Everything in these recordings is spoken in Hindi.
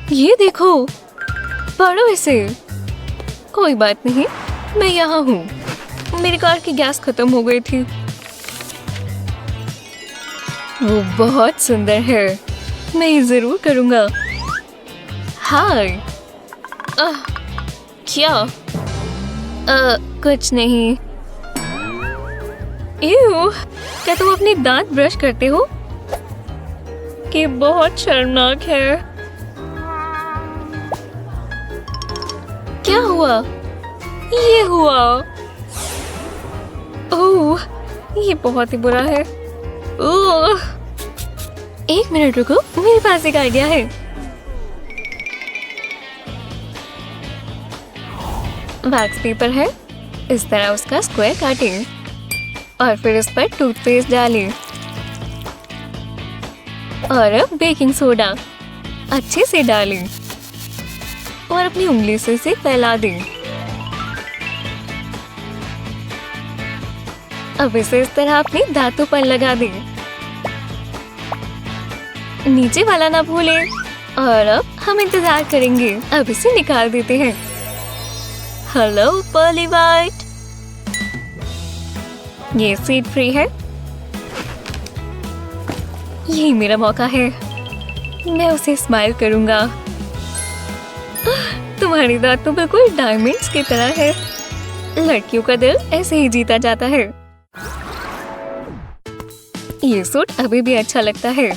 ये देखो, पढ़ो इसे। कोई बात नहीं, मैं यहाँ हूँ। मेरी कार की गैस खत्म हो गई थी। वो बहुत सुंदर है, मैं ये जरूर करूँगा। हाय, क्या? कुछ नहीं। एव, क्या तुम अपने दांत ब्रश करते हो? कि बहुत शर्मनाक है। क्या हुआ? ये हुआ। ओह, ये बहुत ही बुरा है। ओह, एक मिनट रुको, मेरे पास एक आइडिया है। वैक्स पेपर है, इस तरह उसका स्क्वायर काटें और फिर इस पर टूथपेस्ट डालें और अब बेकिंग सोडा अच्छे से डालें और अपनी उंगली से इसे फैला दें। अब इसे इस तरह अपने दांतों पर लगा दें। नीचे वाला ना भूलें। और अब हम इंतजार करेंगे। अब इसे निकाल देते हैं। हेलो पर्ली वाइट, ये सीड फ्री है। यही मेरा मौका है, मैं उसे स्माइल करूंगा। तुम्हारी दांत तो बिल्कुल डायमंड्स की तरह है। लड़कियों का दिल ऐसे ही जीता जाता है। ये सूट अभी भी अच्छा लगता है।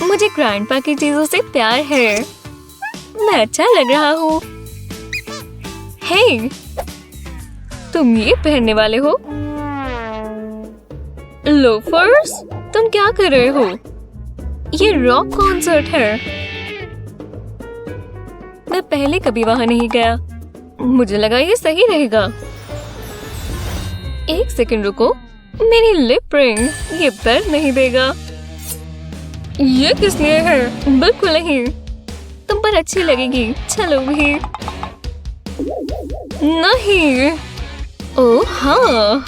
मुझे ग्रैंडपा की चीजों से प्यार है। मैं अच्छा लग रहा हूँ। हे, तुम ये पहनने वाले हो? लोफर्स? तुम क्या कर रहे हो? ये रॉक कॉन्सर्ट है। मैं पहले कभी वहां नहीं गया। मुझे लगा ये सही रहेगा। एक सेकंड रुको, मेरी लिप रिंग ये दर्द नहीं देगा। ये किस लिए है? बिल्कुल नहीं, तुम पर अच्छी लगेगी। चलो भी। नहीं। ओह हाँ,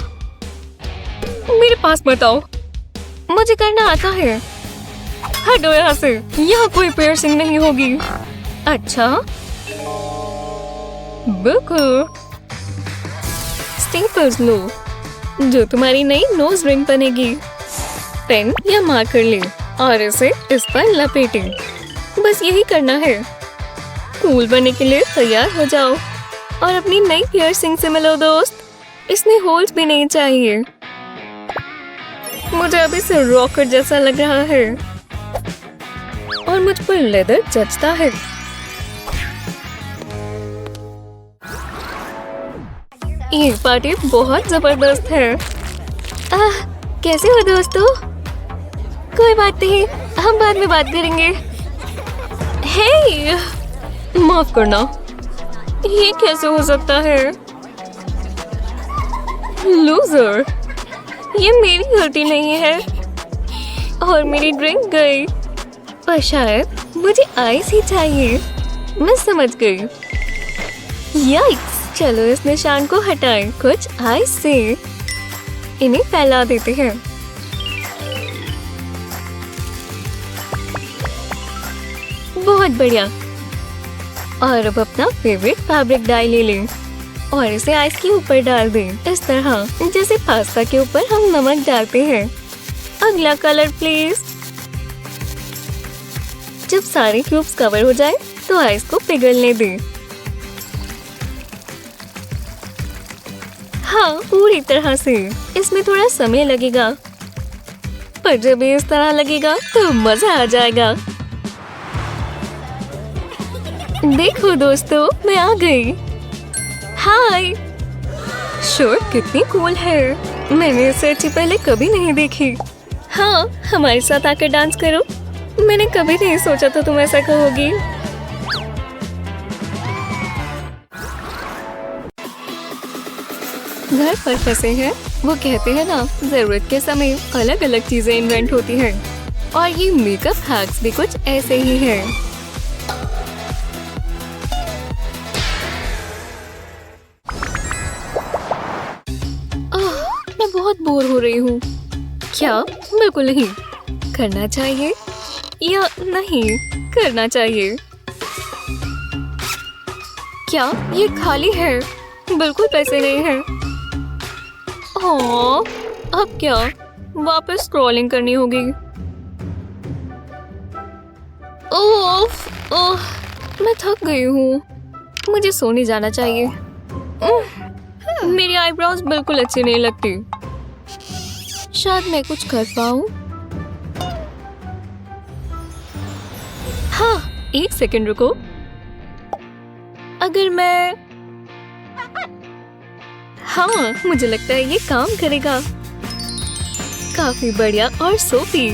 मेरे पास बताओ, मुझे करना आता है। हटो यहाँ से, यहाँ कोई पियर्सिंग नहीं होगी। अच्छा, बिल्कुल। स्टेपल्स लो, जो तुम्हारी नई नोज रिंग बनेगी। पेन या मार्कर ले और इसे इस पर लपेटें। बस यही करना है। कूल बनने के लिए तैयार हो जाओ और अपनी नई पियर्सिंग से मिलो दोस्त। इसमें होल्स भी नहीं चाहिए। मुझे अभी से रॉकर जैसा लग रहा है और मुझ पर लेदर जचता है। ये पार्टी बहुत जबरदस्त है। कैसे हो दोस्तों? कोई बात नहीं, हम बाद में बात करेंगे। हे, माफ करना, ये कैसे हो सकता है? लूजर, ये मेरी गलती नहीं है और मेरी ड्रिंक गई। पर शायद मुझे आइस ही चाहिए। मैं समझ गई। याइक्स, चलो इस निशान को हटाएं कुछ आइस से। इन्हें फैला देते हैं। बहुत बढ़िया। और अब अपना फेवरेट फैब्रिक डाई ले लें और इसे आइस के ऊपर डाल दें, इस तरह जैसे पास्ता के ऊपर हम नमक डालते हैं। अगला कलर प्लीज। जब सारे क्यूब्स कवर हो जाएं, तो आइस को पिघलने दें। हाँ, पूरी तरह से। इसमें थोड़ा समय लगेगा, पर जब ये इस तरह लगेगा तो मजा आ जाएगा। देखो दोस्तों, मैं आ गई। हाय, शर्ट कितनी कूल है। मैंने इससे अच्छी पहले कभी नहीं देखी। हाँ, हमारे साथ आकर डांस करो। मैंने कभी नहीं सोचा था तुम ऐसा कहोगी। घर पर फंसे हैं, वो कहते हैं ना, जरूरत के समय अलग अलग चीजें इन्वेंट होती हैं। और ये मेकअप हैक्स भी कुछ ऐसे ही हैं। मैं बहुत बोर हो रही हूँ। क्या? बिल्कुल नहीं। करना चाहिए या नहीं करना चाहिए? क्या ये खाली है? बिल्कुल पैसे नहीं है। ओह, अब क्या? वापस स्क्रॉलिंग करनी होगी। ओह, मैं थक गई हूँ। मुझे सोने जाना चाहिए। मेरी आईब्रोज बिल्कुल अच्छी नहीं लगती। शायद मैं कुछ कर पाऊँ। हाँ, एक सेकंड रुको। अगर मैं हाँ, मुझे लगता है ये काम करेगा। काफी बढ़िया और सोफी।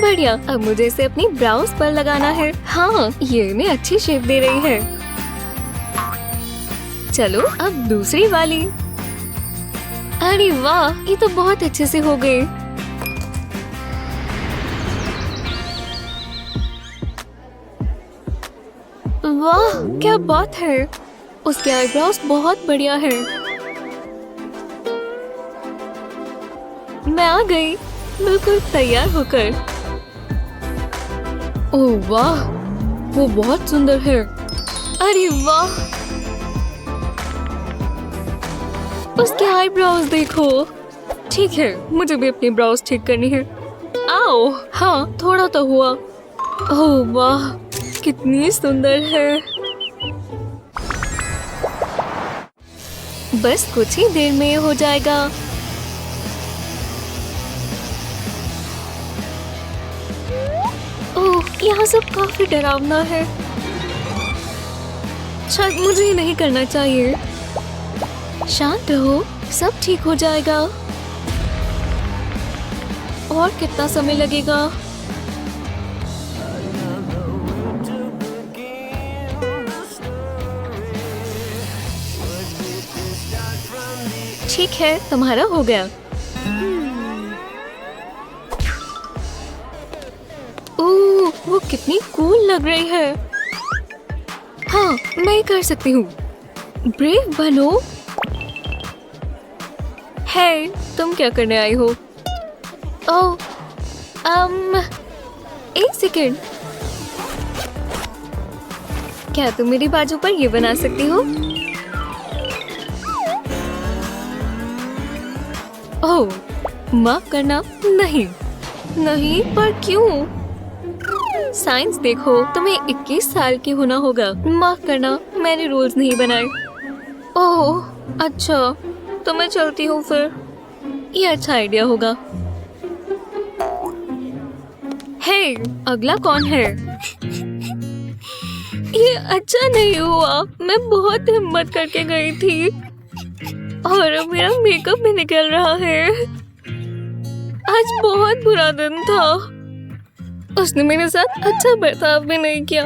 बढ़िया, अब मुझे इसे अपनी ब्राउज पर लगाना है। हाँ, ये इन्हें अच्छी शेप दे रही है। चलो अब दूसरी वाली। अरे वाह, ये तो बहुत अच्छे से हो गए। वाह, क्या बात है। उसके आईब्रोज बहुत बढ़िया है। मैं आ गई, बिल्कुल तैयार होकर। ओह वाह, वो बहुत सुंदर है। अरे वाह, उसके आईब्रोज देखो। ठीक है, मुझे भी अपनी ब्राउज ठीक करनी है। आओ, हाँ, थोड़ा तो हुआ। ओह वाह, कितनी सुंदर है। बस कुछ ही देर में हो जाएगा। ओह, यहाँ सब काफी डरावना है। शायद मुझे ही नहीं करना चाहिए। शांत रहो, सब ठीक हो जाएगा। और कितना समय लगेगा? ठीक है, तुम्हारा हो गया। ओह, वो कितनी कूल लग रही है। हाँ, मैं कर सकती हूँ। ब्रेव बनो। हे, तुम क्या करने आई हो? ओह, एक सेकेंड। क्या तुम मेरी बाजू पर ये बना सकती हो? ओह, माफ करना। नहीं, नहीं, पर क्यों? साइंस देखो, तुम्हें 21 साल की होना होगा। माफ करना, मैंने रूल्स नहीं बनाए। ओह, अच्छा, तो मैं चलती हूँ फिर। ये अच्छा आइडिया होगा। हे, अगला कौन है? ये अच्छा नहीं हुआ। मैं बहुत हिम्मत करके गई थी और अब मेरा मेकअप भी निकल रहा है। आज बहुत बुरा दिन था। उसने मेरे साथ अच्छा बर्ताव भी नहीं किया।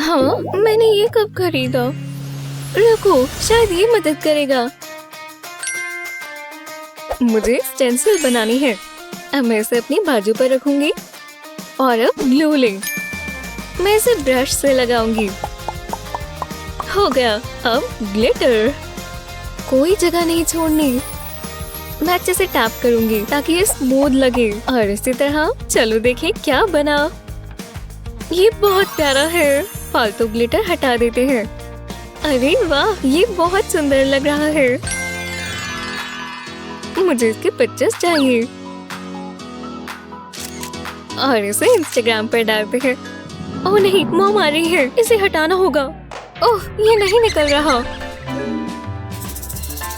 हाँ, मैंने ये कब खरीदा? रुको, शायद ये मदद करेगा। मुझे स्टेंसिल बनानी है। अब मैं इसे अपनी बाजू पर रखूंगी और अब ग्लू लिंक। मैं इसे ब्रश से लगाऊंगी। हो गया। अब ग्लिटर। कोई जगह नहीं छोड़नी। मैं अच्छे से टैप करूंगी ताकि ये स्मूथ लगे। और इसी तरह चलो देखें क्या बना। ये बहुत प्यारा है। फालतू ग्लिटर हटा देते हैं। अरे वाह, ये बहुत सुंदर लग रहा है। मुझे इसके पिक्चर्स चाहिए और इसे इंस्टाग्राम पर डालते हैं। ओह नहीं, मॉम आ रही है। इसे हटाना होगा। ओह, ये नहीं निकल रहा।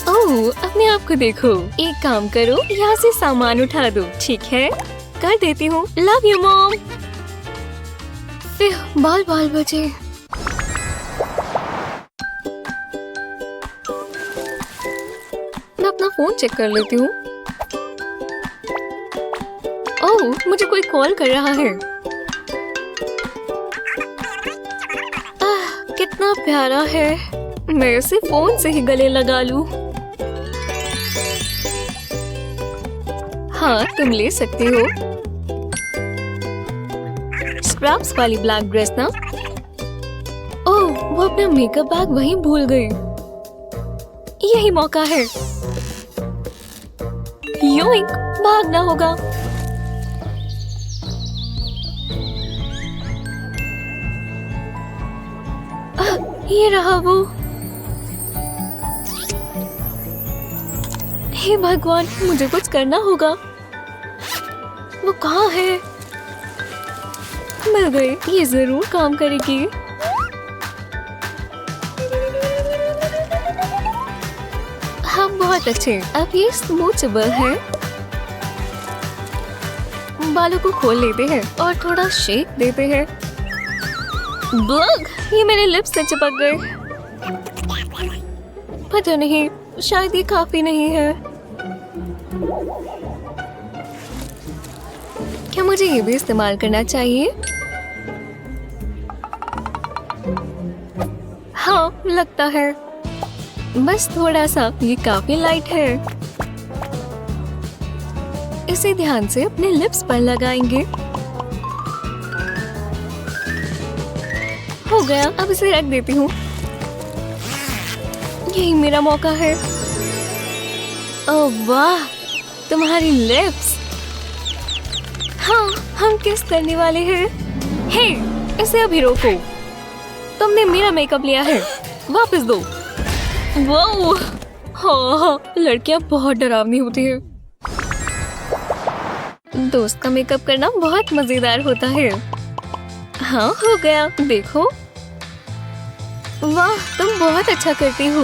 ओह, अपने आप को देखो। एक काम करो, यहाँ से सामान उठा दो। ठीक है, कर देती हूँ। Love you mom. बाल बाल बचे। मैं अपना फोन चेक कर लेती हूँ। ओह, मुझे कोई कॉल कर रहा है। कितना प्यारा है। मैं इसे फोन से ही गले लगा लूं। हाँ, तुम ले सकती हो। स्क्रैप्स वाली ब्लैक ड्रेस ना? ओह, वो अपना मेकअप बैग वहीं भूल गई। यही मौका है। योइंक, भागना होगा। ये रहा वो। हे भगवान, मुझे कुछ करना होगा। वो कहाँ है? मिल गई, ये जरूर काम करेगी। हाँ बहुत अच्छे। अब ये स्मूथेबल है। बालों को खोल लेते हैं और थोड़ा शेक देते हैं। बग, ये मेरे लिप्स से चिपक गए। पता नहीं, शायद ये काफी नहीं है। क्या मुझे ये भी इस्तेमाल करना चाहिए? हाँ लगता है। बस थोड़ा सा, ये काफी लाइट है। इसे ध्यान से अपने लिप्स पर लगाएंगे। हो गया, अब इसे रख देती हूँ। यही मेरा मौका है। ओह वाह, तुम्हारी लिप्स। हाँ, हम किस करने वाले हैं? हे, इसे अभी रोको। तुमने मेरा मेकअप लिया है, वापस दो। वाह, हाँ, लड़कियां बहुत डरावनी होती है। दोस्त का मेकअप करना बहुत मजेदार होता है। हाँ हो गया, देखो। वाह, तुम बहुत अच्छा करती हो।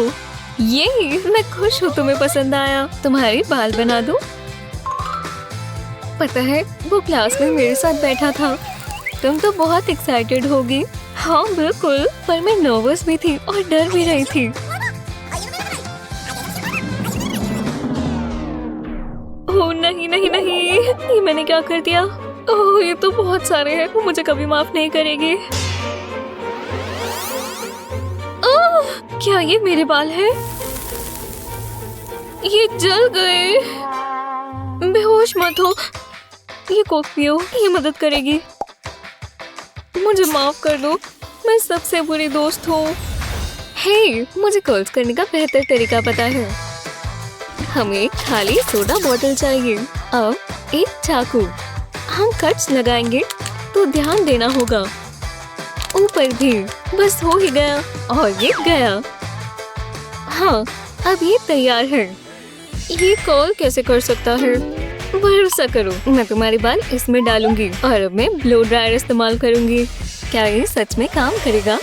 ये मैं खुश हूँ तुम्हें पसंद आया। तुम्हारे बाल बना दूं? पता है, वो क्लास में मेरे साथ बैठा था। तुम तो बहुत एक्साइटेड होगी। हाँ बिल्कुल, पर मैं नर्वस भी थी और डर भी रही थी। ओह नहीं नहीं नहीं, ये मैंने क्या कर दिया? ओह ये तो बहुत सारे हैं, वो मुझे कभी माफ नहीं करेगी। ओह, क्या ये मेरे बाल हैं? ये जल गए। बेहोश मत हो, ये कोक पियो, ये मदद करेगी। मुझे माफ कर दो, मैं सबसे बुरी दोस्त हूँ। हे, मुझे कर्ल्स करने का बेहतर तरीका पता है। हमें खाली सोडा बोतल चाहिए। अब एक चाकू। हम कट्स लगाएंगे तो ध्यान देना होगा। ऊपर भी। बस हो ही गया। और ये गया। हाँ, अब ये तैयार है। ये कॉल कैसे कर सकता है? भरोसा करो, मैं तुम्हारे बाल इसमें डालूंगी और अब मैं ब्लो ड्रायर इस्तेमाल करूंगी। क्या ये सच में काम करेगा?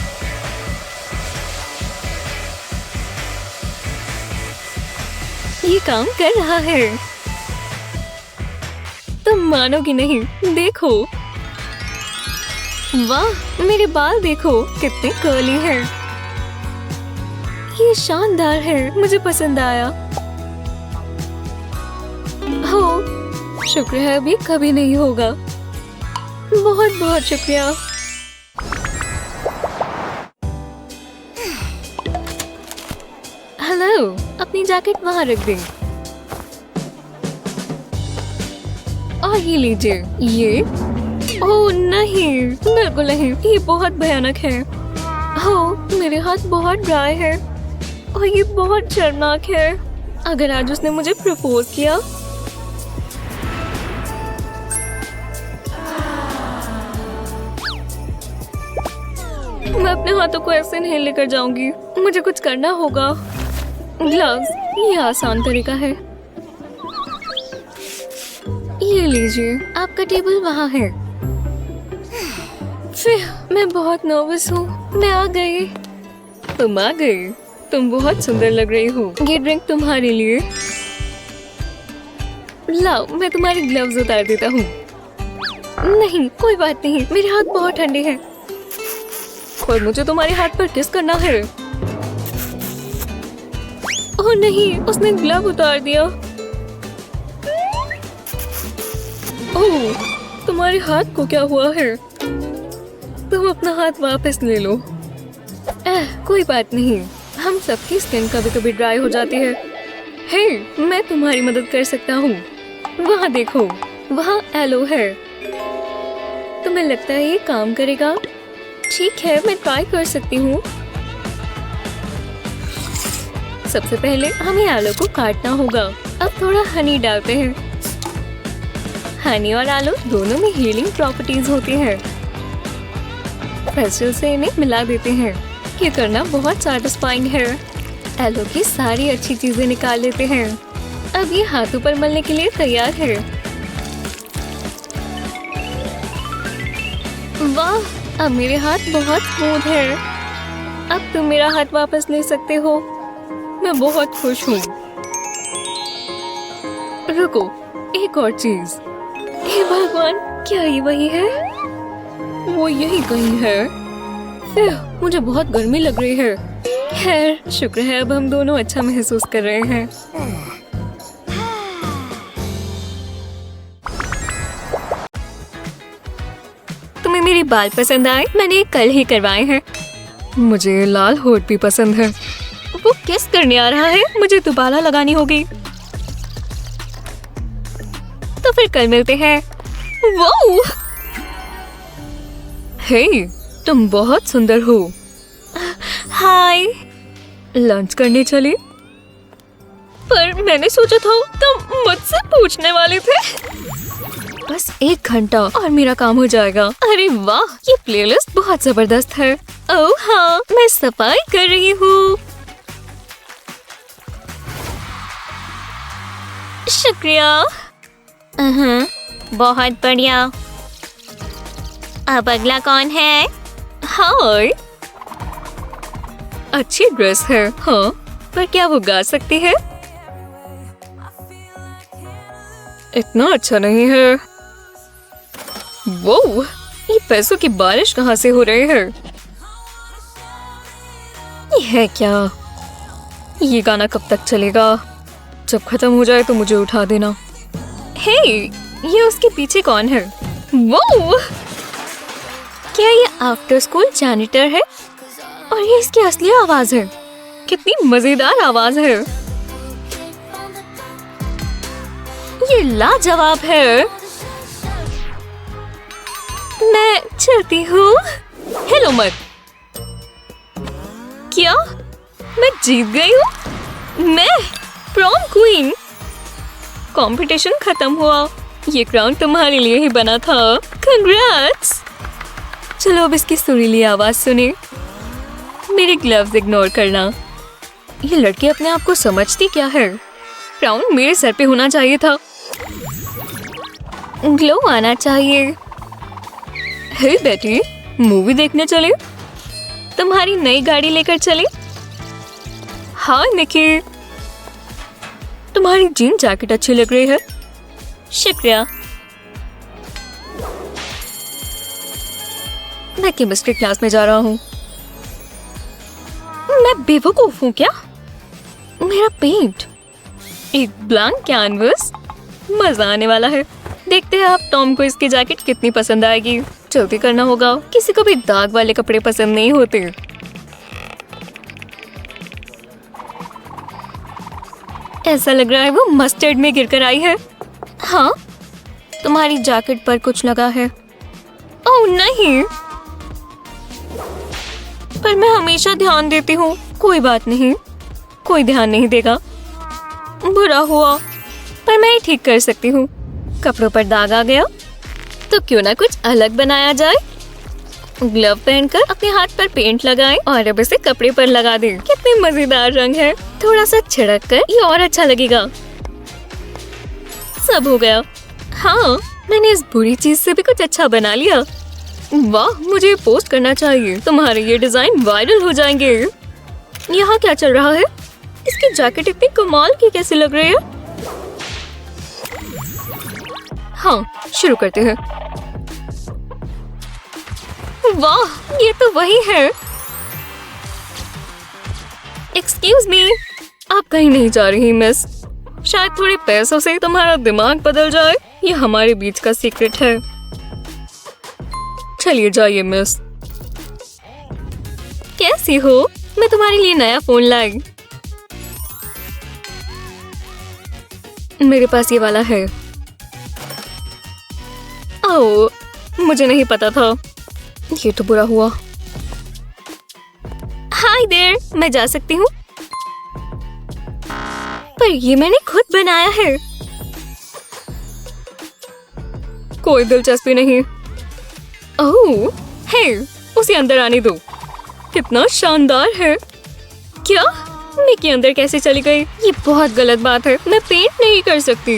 ये काम कर रहा है। तुम मानोगी नहीं, देखो। वाह, मेरे बाल देखो कितने कर्ली हैं। ये शानदार है, मुझे पसंद आया। हो, शुक्र है अभी कभी नहीं होगा। बहुत बहुत शुक्रिया। हेलो, अपनी जैकेट वहाँ रख दें। और ये लीजिए। ये? ओह नहीं, बिल्कुल नहीं, ये बहुत भयानक है। ओह, मेरे हाथ बहुत ड्राई है और ये बहुत शर्मनाक है। अगर आज उसने मुझे प्रपोज किया। मैं अपने हाथों को ऐसे नहीं लेकर जाऊंगी, मुझे कुछ करना होगा। ग्लव्स, ये आसान तरीका है। ये लीजिए, आपका टेबल वहाँ है। फिर मैं बहुत नर्वस हूँ। मैं आ गई। तुम आ गई? तुम बहुत सुंदर लग रही हो। ये ड्रिंक तुम्हारे लिए। लाओ, मैं तुम्हारे ग्लव्स उतार देता हूँ। नहीं, कोई बात नहीं, मेरे हाथ बहुत ठंडे हैं। और मुझे तुम्हारे हाथ पर किस करना है। ओह नहीं, उसने ग्लव उतार दिया। ओह, तुम्हारे हाथ को क्या हुआ है? तुम अपना हाथ वापस ले लो। कोई बात नहीं, हम सबकी स्किन कभी कभी ड्राई हो जाती है। हे, मैं तुम्हारी मदद कर सकता हूँ। वहाँ देखो, वहाँ एलो है। तुम्हें लगता है ये काम करेगा? ठीक है, मैं ट्राई कर सकती हूँ। सबसे पहले हमें आलू को काटना होगा। अब थोड़ा हनी डालते हैं। हनी और आलू दोनों में हीलिंग प्रॉपर्टीज होती हैं। पेंसिल से इन्हें मिला देते हैं। ये करना बहुत सैटिस्फाइंग है। एलो की सारी अच्छी चीजें निकाल लेते हैं। अब ये हाथों पर मलने के लिए तैयार है। वाह, अब मेरे हाथ बहुत स्मूथ है। अब तुम मेरा हाथ वापस ले सकते हो। मैं बहुत खुश हूँ। रुको, एक और चीज। हे भगवान, क्या ये वही है? वो यही कहीं है। मुझे बहुत गर्मी लग रही है। खैर, शुक्र है अब हम दोनों अच्छा महसूस कर रहे हैं। तुम्हें मेरे बाल पसंद आए? मैंने कल ही करवाए हैं। मुझे लाल होठ भी पसंद है। वो किस करने आ रहा है? मुझे दोबारा लगानी होगी। तो फिर कल मिलते हैं। वाओ! हे, तुम बहुत सुंदर हो। हाय। लंच करने चले? पर मैंने सोचा था तुम मुझसे पूछने वाले थे। बस 1 घंटा और मेरा काम हो जाएगा। अरे वाह, ये प्लेलिस्ट बहुत जबरदस्त है। ओह हाँ, मैं सफाई कर रही हूँ। शुक्रिया। बहुत बढ़िया। अब अगला कौन है? हाय, अच्छी ड्रेस है। हाँ, पर क्या वो गा सकती है? इतना अच्छा नहीं है। वो ये पैसों की बारिश कहाँ से हो रही है? ये है क्या? ये गाना कब तक चलेगा? जब खत्म हो जाए तो मुझे उठा देना। हे, ये उसके पीछे कौन है? वो क्या ये आफ्टर स्कूल जैनिटर है? और ये इसकी असली आवाज है। कितनी मजेदार आवाज है। ये लाजवाब है। मैं चलती हूँ। हेलो मत। क्या मैं जीत गई हूँ? मैं प्रॉम क्वीन। कंपटीशन खत्म हुआ। ये क्राउन तुम्हारे लिए ही बना था। कंग्रेट्स। चलो अब इसकी सुरीली आवाज सुने। मेरे ग्लव्स इग्नोर करना। ये लड़की अपने आप को समझती क्या है? क्राउन मेरे सर पे होना चाहिए था। ग्लो आना चाहिए। हे बेटी, मूवी देखने चले? तुम्हारी नई गाड़ी लेकर चले? हाँ निकी, तुम्हारी जीन जैकेट अच्छी लग रही है। शुक्रिया। मैं केमिस्ट्री क्लास में जा रहा हूँ। मैं बेवकूफ हूँ क्या? मेरा पेंट एक ब्लैंक कैनवस। मजा आने वाला है। देखते हैं आप टॉम को इसकी जैकेट कितनी पसंद आएगी। जल्दी करना होगा, किसी को भी दाग वाले कपड़े पसंद नहीं होते। ऐसा लग रहा है वो मस्टर्ड में गिरकर आई है। हाँ, तुम्हारी जैकेट पर कुछ लगा है। ओह नहीं, पर मैं हमेशा ध्यान देती हूँ। कोई बात नहीं, कोई ध्यान नहीं देगा। बुरा हुआ, पर मैं ठीक कर सकती हूँ। कपड़ों पर दाग आ गया तो क्यों ना कुछ अलग बनाया जाए। ग्लव पहनकर अपने हाथ पर पेंट लगाएं और अब इसे कपड़े पर लगा दें। कितने मजेदार रंग है। थोड़ा सा छिड़क कर ये और अच्छा लगेगा। सब हो गया। हाँ, मैंने इस बुरी चीज से भी कुछ अच्छा बना लिया। वाह, मुझे पोस्ट करना चाहिए। तुम्हारे ये डिजाइन वायरल हो जाएंगे। यहाँ क्या चल रहा है? इसकी जैकेट इतनी कमाल की कैसे लग रही है? हाँ, शुरू करते हैं। वाह, ये तो वही है। एक्सक्यूज मी, आप कहीं नहीं जा रही मिस? शायद थोड़े पैसों से तुम्हारा दिमाग बदल जाए। ये हमारे बीच का सीक्रेट है। चलिए जाइए मिस। कैसी हो? मैं तुम्हारे लिए नया फोन लाई। मेरे पास ये वाला है। ओह, मुझे नहीं पता था। ये तो बुरा हुआ। हाय देयर, मैं जा सकती हूँ? पर ये मैंने खुद बनाया है। कोई दिलचस्पी नहीं। ओह, हे, उसे अंदर आने दो। कितना शानदार है। क्या मिकी अंदर कैसे चली गई? ये बहुत गलत बात है। मैं पेंट नहीं कर सकती।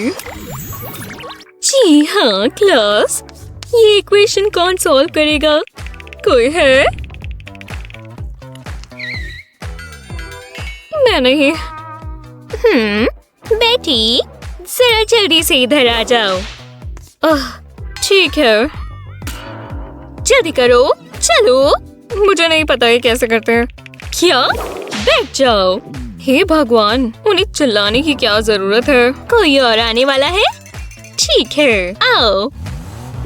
जी हाँ क्लास, ये इक्वेशन कौन सॉल्व करेगा? कोई है? मैं नहीं। बेटी जरा जल्दी से इधर आ जाओ। ठीक है, जल्दी करो, चलो। मुझे नहीं पता ये कैसे करते हैं। क्या? बैठ जाओ। हे भगवान, उन्हें चिल्लाने की क्या जरूरत है? कोई और आने वाला है? ठीक है, आओ।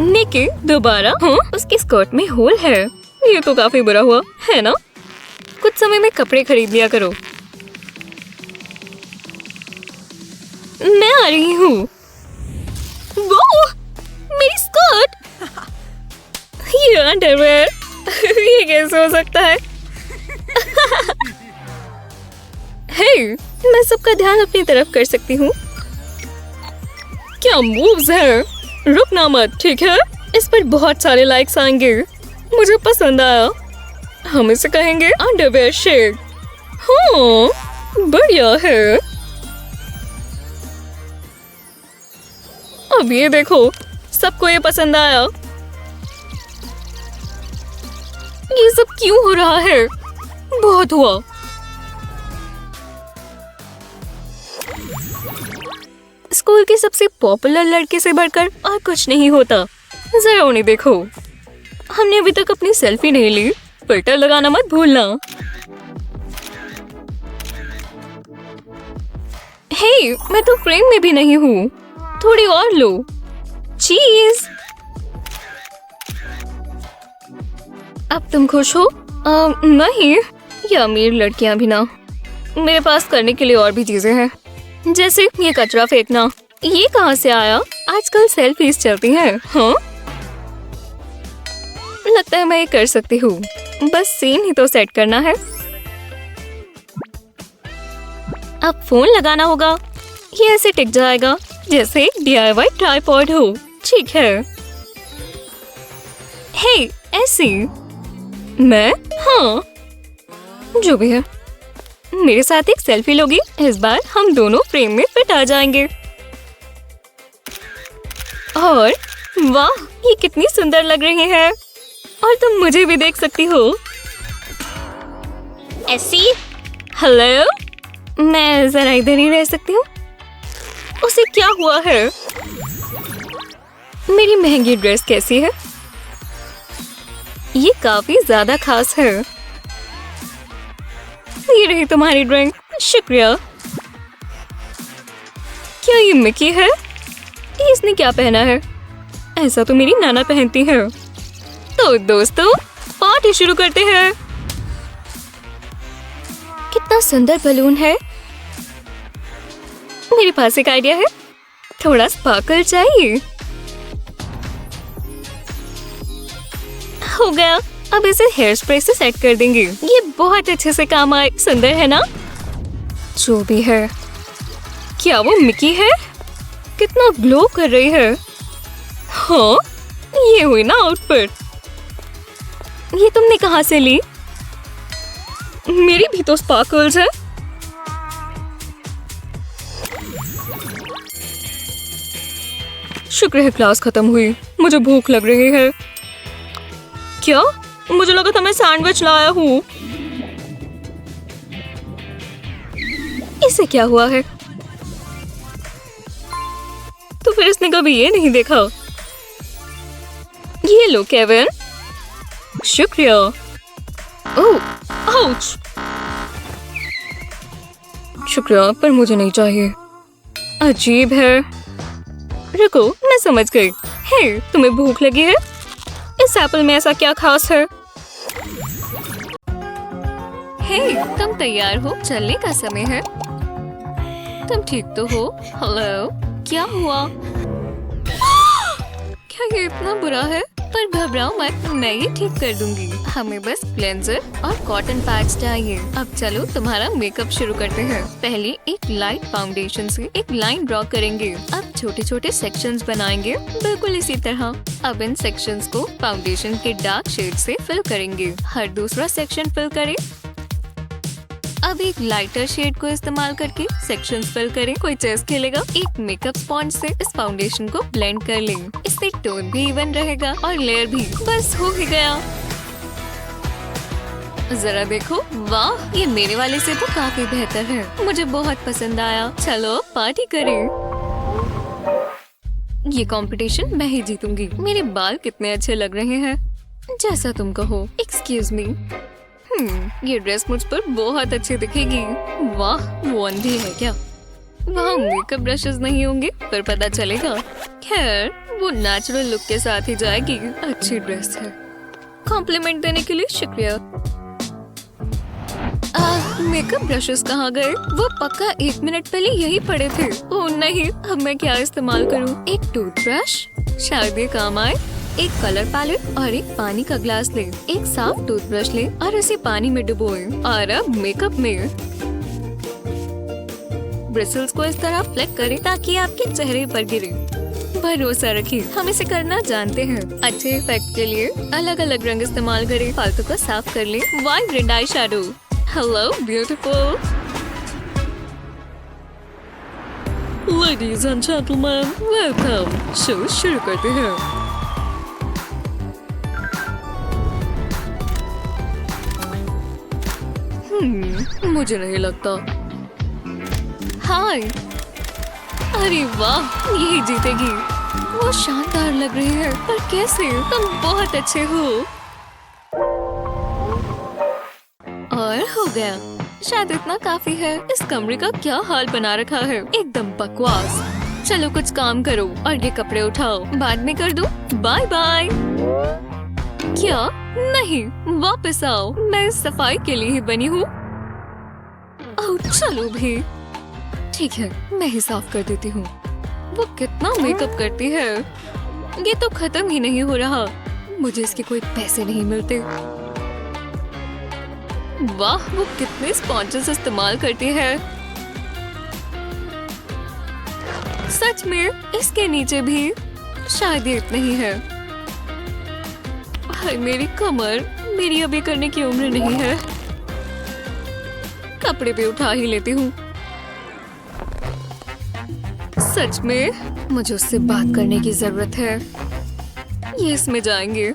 निकी दोबारा? हाँ, उसके स्कर्ट में होल है। ये तो काफी बुरा हुआ है ना? कुछ समय में कपड़े खरीद लिया करो। मैं आ रही हूँ। वो मेरी स्कर्ट, ये अंडरवेयर, ये कैसे हो सकता है? हे, मैं सबका ध्यान अपनी तरफ कर सकती हूँ। क्या मूव्स है? रुकना मत, ठीक है? इस पर बहुत सारे लाइक्स आएंगे। मुझे पसंद आया। हम इसे कहेंगे अंडरवेयर शेक। हाँ, बढ़िया है। अब ये देखो, सबको ये पसंद आया। ये सब क्यों हो रहा है? बहुत हुआ। स्कूल के सबसे पॉपुलर लड़के से बढ़कर और कुछ नहीं होता। जरा उन्हें देखो। हमने अभी तक अपनी सेल्फी नहीं ली। फिल्टर लगाना मत भूलना। हे, मैं तो फ्रेम में भी नहीं हूँ। थोड़ी और लो। चीज। अब तुम खुश हो? नहीं, ये अमीर लड़कियां भी ना। मेरे पास करने के लिए और भी चीजें हैं, जैसे ये कचरा फेंकना। ये कहाँ से आया? आजकल सेल्फीज चलती हैं। हाँ, लगता है मैं ये कर सकती हूँ। बस सीन ही तो सेट करना है। अब फोन लगाना होगा। ये ऐसे टिक जाएगा जैसे एक DIY ट्राइपॉड हो। ठीक है। हे, ऐसी। मैं? हाँ, जो भी है। मेरे साथ एक सेल्फी लोगी? इस बार हम दोनों फ्रेम में फिट आ जाएंगे। और वाह, ये कितनी सुंदर लग रही है। और तुम मुझे भी देख सकती हो। ऐसी। हेलो, मैं जरा इधर ही रह सकती हूँ? उसे क्या हुआ है? मेरी महंगी ड्रेस कैसी है? ये काफी ज्यादा खास है। ये रही तुम्हारी ड्राइंग। शुक्रिया। क्या ये मिकी है? इसने क्या पहना है? ऐसा तो मेरी नाना पहनती है। तो दोस्तों, पार्टी शुरू करते हैं। कितना सुंदर बलून है। मेरे पास एक आइडिया है। थोड़ा स्पार्कल चाहिए। हो गया। अब इसे हेयर स्प्रे से सेट कर देंगे। ये बहुत अच्छे से काम आए। सुंदर है ना? जो भी है। क्या वो मिकी है? कितना ग्लो कर रही है। हाँ, ये हुई ना आउटफिट। ये तुमने कहाँ से ली? मेरी भी तो स्पार्कल्स है। शुक्र है क्लास खत्म हुई। मुझे भूख लग रही है। क्या? मुझे लगा था मैं सैंडविच लाया हूँ। इसे क्या हुआ है? तो फिर इसने कभी ये नहीं देखा। ये लो केविन। शुक्रिया। ओह, आउच। शुक्रिया, पर मुझे नहीं चाहिए। अजीब है। रुको, मैं समझ गई। हे, तुम्हें भूख लगी है? इस एप्पल में ऐसा क्या खास है? हे, तुम तैयार हो? चलने का समय है। तुम ठीक तो हो? हेलो, क्या हुआ? क्या ये इतना बुरा है? पर घबराओ मत, मैं ये ठीक कर दूंगी। हमें बस क्लेंजर और कॉटन पैड्स चाहिए। अब चलो तुम्हारा मेकअप शुरू करते हैं। पहले एक लाइट फाउंडेशन से एक लाइन ड्रॉ करेंगे। अब छोटे छोटे सेक्शंस बनाएंगे, बिल्कुल इसी तरह। अब इन सेक्शंस को फाउंडेशन के डार्क शेड से फिल करेंगे। हर दूसरा सेक्शन फिल करें। अब एक लाइटर शेड को इस्तेमाल करके सेक्शंस फिल करें। कोई चेस खेलेगा? एक मेकअप स्पॉन्ज से इस फाउंडेशन को ब्लेंड कर लें। इससे टोन भी इवन रहेगा और लेयर भी। बस हो ही गया। जरा देखो, वाह, ये मेरे वाले से तो काफी बेहतर है। मुझे बहुत पसंद आया। चलो पार्टी करें। ये कंपटीशन मैं ही जीतूंगी। मेरे बाल कितने अच्छे लग रहे हैं। जैसा तुम कहो। Excuse me. ये ड्रेस मुझ पर बहुत अच्छी दिखेगी। वाह, वो अंधी है क्या? वहाँ मेकअप ब्रशेस नहीं होंगे, पर पता चलेगा। खैर, वो नेचुरल लुक के साथ ही जाएगी। अच्छी ड्रेस है। कॉम्प्लीमेंट देने के लिए शुक्रिया। मेकअप ब्रशेस कहाँ गए? वो पक्का 1 मिनट पहले यही पड़े थे। ओह नहीं, अब मैं क्या इस्तेमाल करूँ? एक टूथब्रश, शायद ये काम आए। एक कलर पैलेट और एक पानी का ग्लास ले। एक साफ टूथब्रश ले और इसे पानी में डुबोए। और अब मेकअप में ब्रिसल्स को इस तरह फ्लेक करें ताकि आपके चेहरे पर गिरे। भरोसा रखिए, हम इसे करना जानते हैं। अच्छे इफेक्ट के लिए अलग अलग रंग इस्तेमाल करें। फालतू को साफ कर ले। Vibrant eye shadow. Hello beautiful. Ladies and gentleman, welcome. Show शुरू करते हैं। मुझे नहीं लगता। हाय, अरे वाह, यही जीतेगी। वो शानदार लग रही है। पर कैसे? तुम बहुत अच्छे हो। और हो गया। शायद इतना काफी है। इस कमरे का क्या हाल बना रखा है, एकदम बकवास। चलो कुछ काम करो और ये कपड़े उठाओ। बाद में कर दूं? Bye bye. क्या? नहीं, वापस आओ। मैं इस सफाई के लिए ही बनी हूँ। चलो भी। ठीक है, मैं ही साफ कर देती हूँ। वो कितना मेकअप करती है। ये तो खत्म ही नहीं हो रहा। मुझे इसके कोई पैसे नहीं मिलते। वाह, वो कितने स्पॉन्जेस इस्तेमाल करती है। सच में इसके नीचे भी शायद ये इतना ही है। हाय मेरी कमर, मेरी अभी करने की उम्र नहीं है। कपड़े भी उठा ही लेती हूँ। सच में मुझे उससे बात करने की जरूरत है। ये इसमें जाएंगे।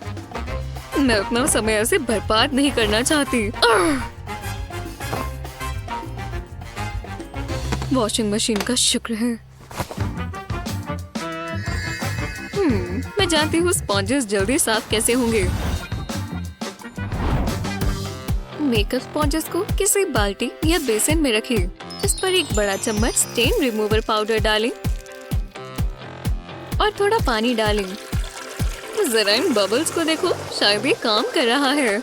मैं अपना समय ऐसे बर्बाद नहीं करना चाहती। वॉशिंग मशीन का शुक्र है। मैं जानती हूँ स्पॉन्जेस जल्दी साफ कैसे होंगे। मेकअप स्पॉन्जेस को किसी बाल्टी या बेसिन में रखें। इस पर एक बड़ा चम्मच स्टेन रिमूवर पाउडर डालें और थोड़ा पानी डालें। जरा इन बबल्स को देखो, शायद ये काम कर रहा है।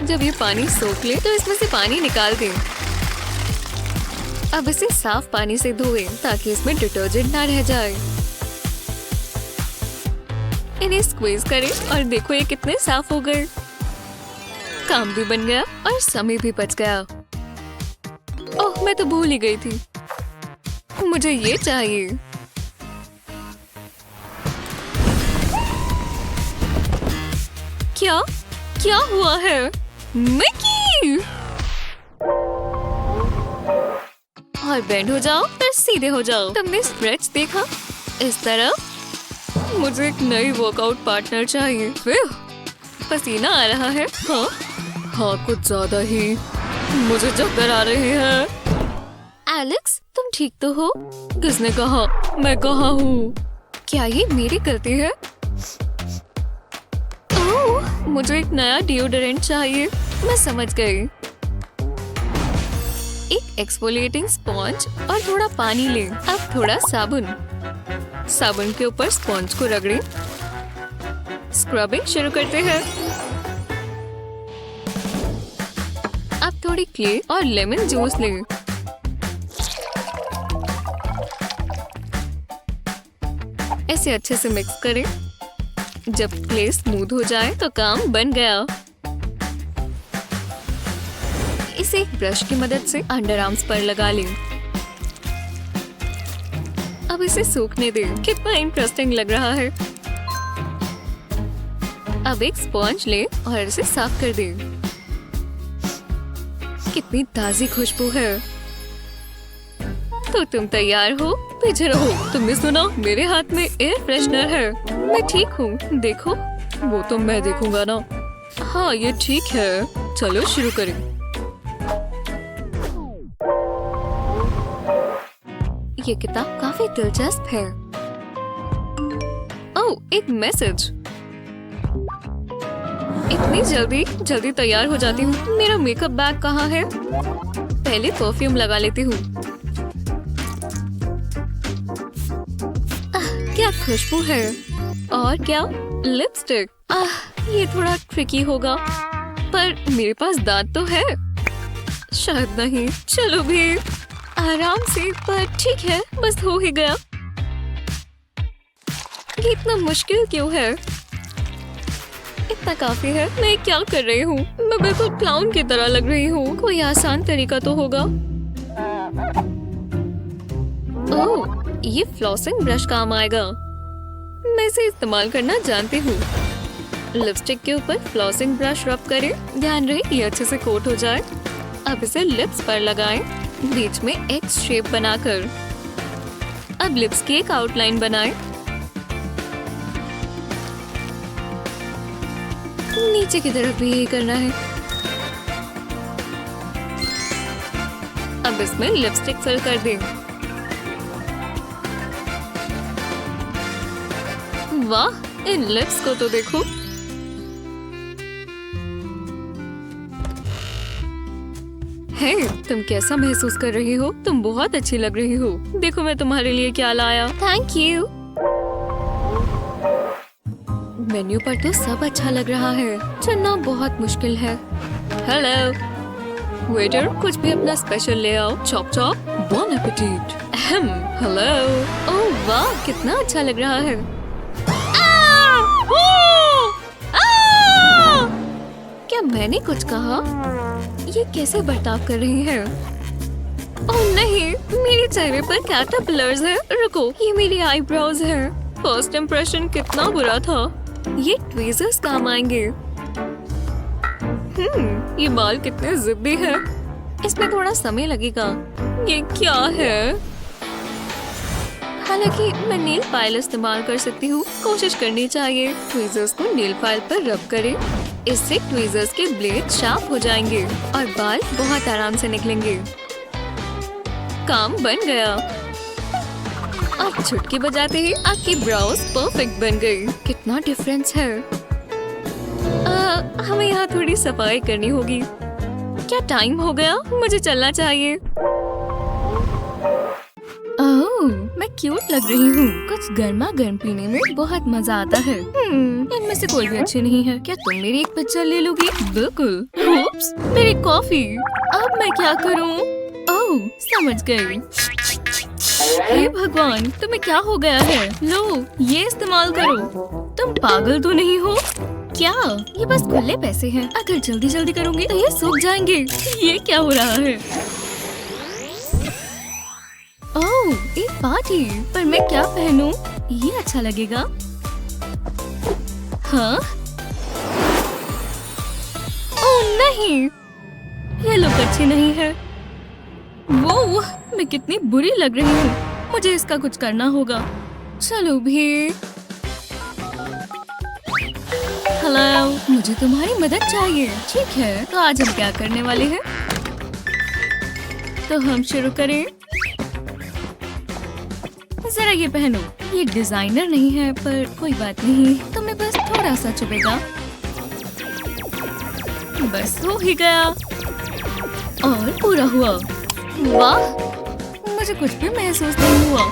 जब ये पानी सोख ले तो इसमें से पानी निकाल दें। अब इसे साफ पानी से धोएं ताकि इसमें डिटर्जेंट ना रह जाए। इन्हें स्क्वीज करें और देखो ये कितने साफ हो गए। काम भी बन गया और समय भी बच गया। ओह, मैं तो भूल ही गई थी। मुझे ये चाहिए। क्या? क्या हुआ है? मिकी! और बेंड हो जाओ, फिर सीधे हो जाओ। तुमने स्ट्रेच देखा? इस तरह। मुझे एक नई वर्कआउट पार्टनर चाहिए। पसीना आ रहा है। हाँ, कुछ ज्यादा ही। मुझे चक्कर आ रहे हैं। एलेक्स, तुम ठीक तो हो? किसने कहा? मैं कहाँ हूँ? क्या ये मेरी गलती है? ओह, मुझे एक नया डिओडोरेंट चाहिए। मैं समझ गई। एक एक्सफोलिएटिंग स्पॉन्ज और थोड़ा पानी लें। अब थोड़ा साबुन। साबुन के ऊपर स्पॉन्ज को रगड़ें। स्क्रबिंग शुरू करते हैं। अब थोड़ी क्ले और लेमन जूस लें। इसे अच्छे से मिक्स करें। जब क्ले स्मूथ हो जाए तो काम बन गया। इसे एक ब्रश की मदद से अंडर आर्म्स पर लगा लें। अब इसे सूखने दें। कितना इंटरेस्टिंग लग रहा है। अब एक स्पॉन्ज लें और इसे साफ कर दें। कितनी ताजी खुशबू है। तो तुम तैयार हो? पीछे रहो। तुमने सुना? मेरे हाथ में एयर फ्रेशनर है। मैं ठीक हूँ। देखो। वो तो मैं देखूंगा ना। हाँ, ये ठीक है। चलो शुरू करें। ये किताब काफी दिलचस्प है। ओह, एक मैसेज। इतनी जल्दी तैयार हो जाती हूँ। मेरा मेकअप बैग कहाँ है? पहले परफ्यूम लगा लेती हूँ। क्या खुशबू है। और क्या लिपस्टिक। ये थोड़ा ट्रिकी होगा, पर मेरे पास दांत तो है। शायद नहीं। चलो भी आराम से, पर ठीक है, बस हो ही गया। ये इतना मुश्किल क्यों है? इतना काफी है। मैं क्या कर रही हूँ? मैं बिल्कुल क्लाउन की तरह लग रही हूँ। कोई आसान तरीका तो होगा। ओह, ये फ्लॉसिंग ब्रश काम आएगा। मैं इसे इस्तेमाल करना जानती हूँ। लिपस्टिक के ऊपर फ्लॉसिंग ब्रश रब करें। ध्यान रहे ये अच्छे से कोट हो जाए। अब इसे लिप्स पर लगाएं, बीच में एक्स शेप बनाकर। अब लिप्स की एक आउटलाइन बनाएं। नीचे की तरफ भी यही करना है। अब इसमें लिपस्टिक फिल कर दें। वाह, इन लिप्स को तो देखो। हे, तुम कैसा महसूस कर रही हो? तुम बहुत अच्छी लग रही हो। देखो मैं तुम्हारे लिए क्या लाया। Thank you. मेन्यू पर तो सब अच्छा लग रहा है। चुनना बहुत मुश्किल है। हेलो वेटर, कुछ भी अपना स्पेशल ले आओ। Chop chop. Bon appetit. Hello. Oh वाह, कितना अच्छा लग रहा है। क्या मैंने कुछ कहा? ये कैसे बर्ताव कर रही है? ओह नहीं, मेरे चेहरे पर कैटरपिलर्स हैं। रुको, ये मेरी आईब्रोज हैं। फर्स्ट इम्प्रेशन कितना बुरा था। ये ट्वीजर्स काम आएंगे। ये बाल कितने जिद्दी है। इसमें थोड़ा समय लगेगा। ये क्या है? हालांकि मैं नेल फाइल इस्तेमाल कर सकती हूँ। कोशिश करनी चाहिए। ट्वीजर्स को नेल फाइल पर रब करें। इससे ट्वीजर्स के ब्लेड शार्प हो जाएंगे और बाल बहुत आराम से निकलेंगे। काम बन गया। अब चुटकी बजाते ही आपकी ब्राउज परफेक्ट बन गई। कितना डिफरेंस है। हमें यहाँ थोड़ी सफाई करनी होगी। क्या टाइम हो गया? मुझे चलना चाहिए। ओह, मैं क्यूट लग रही हूँ। कुछ गर्मा गर्म पीने में बहुत मजा आता है। इनमें से कोई भी अच्छी नहीं है। क्या तुम मेरी एक पिक्चर ले लोगी? बिल्कुल। उप्स, मेरी कॉफी। अब मैं क्या करूँ? ओह, समझ गई। हे भगवान, तुम्हें क्या हो गया है? लो, ये इस्तेमाल करो। तुम पागल तो नहीं हो? क्या? ये बस खुले पैसे हैं। अगर जल्दी जल्दी करूँगी तो ये सूख जाएंगे। ये क्या हो रहा है? ओह, एक पार्टी। पर मैं क्या पहनूं? ये अच्छा लगेगा। हाँ? ओह नहीं, ये लुक अच्छी नहीं है। वो, मैं कितनी बुरी लग रही हूँ। मुझे इसका कुछ करना होगा। चलो भी। हेलो, मुझे तुम्हारी मदद चाहिए। ठीक है, तो आज हम क्या करने वाले हैं? तो हम शुरू करें। जरा ये पहनो। ये डिजाइनर नहीं है, पर कोई बात नहीं। तुम्हें बस थोड़ा सा चुभेगा। बस हो ही गया। और पूरा हुआ। वाह, मुझे कुछ भी महसूस नहीं हुआ।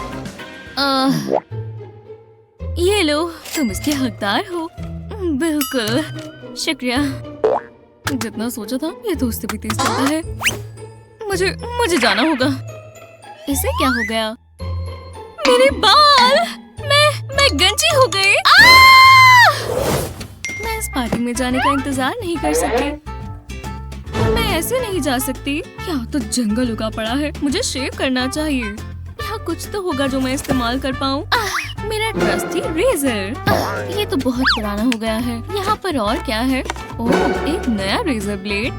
ये लो, तुम इसके हकदार हो। बिल्कुल, शुक्रिया। जितना सोचा था, ये तो उससे भी तेज चलता है। मुझे जाना होगा। इसे क्या हो गया? मेरे बाल! मैं मैं गंजी हो गई। मैं इस पार्टी में जाने का इंतजार नहीं कर सकती। मैं ऐसे नहीं जा सकती। यहाँ तो जंगल उगा पड़ा है, मुझे शेव करना चाहिए। यहाँ कुछ तो होगा जो मैं इस्तेमाल कर पाऊँ। मेरा ट्रस्टी रेजर। ये तो बहुत पुराना हो गया है। यहाँ पर और क्या है? ओह, एक नया रेजर ब्लेड।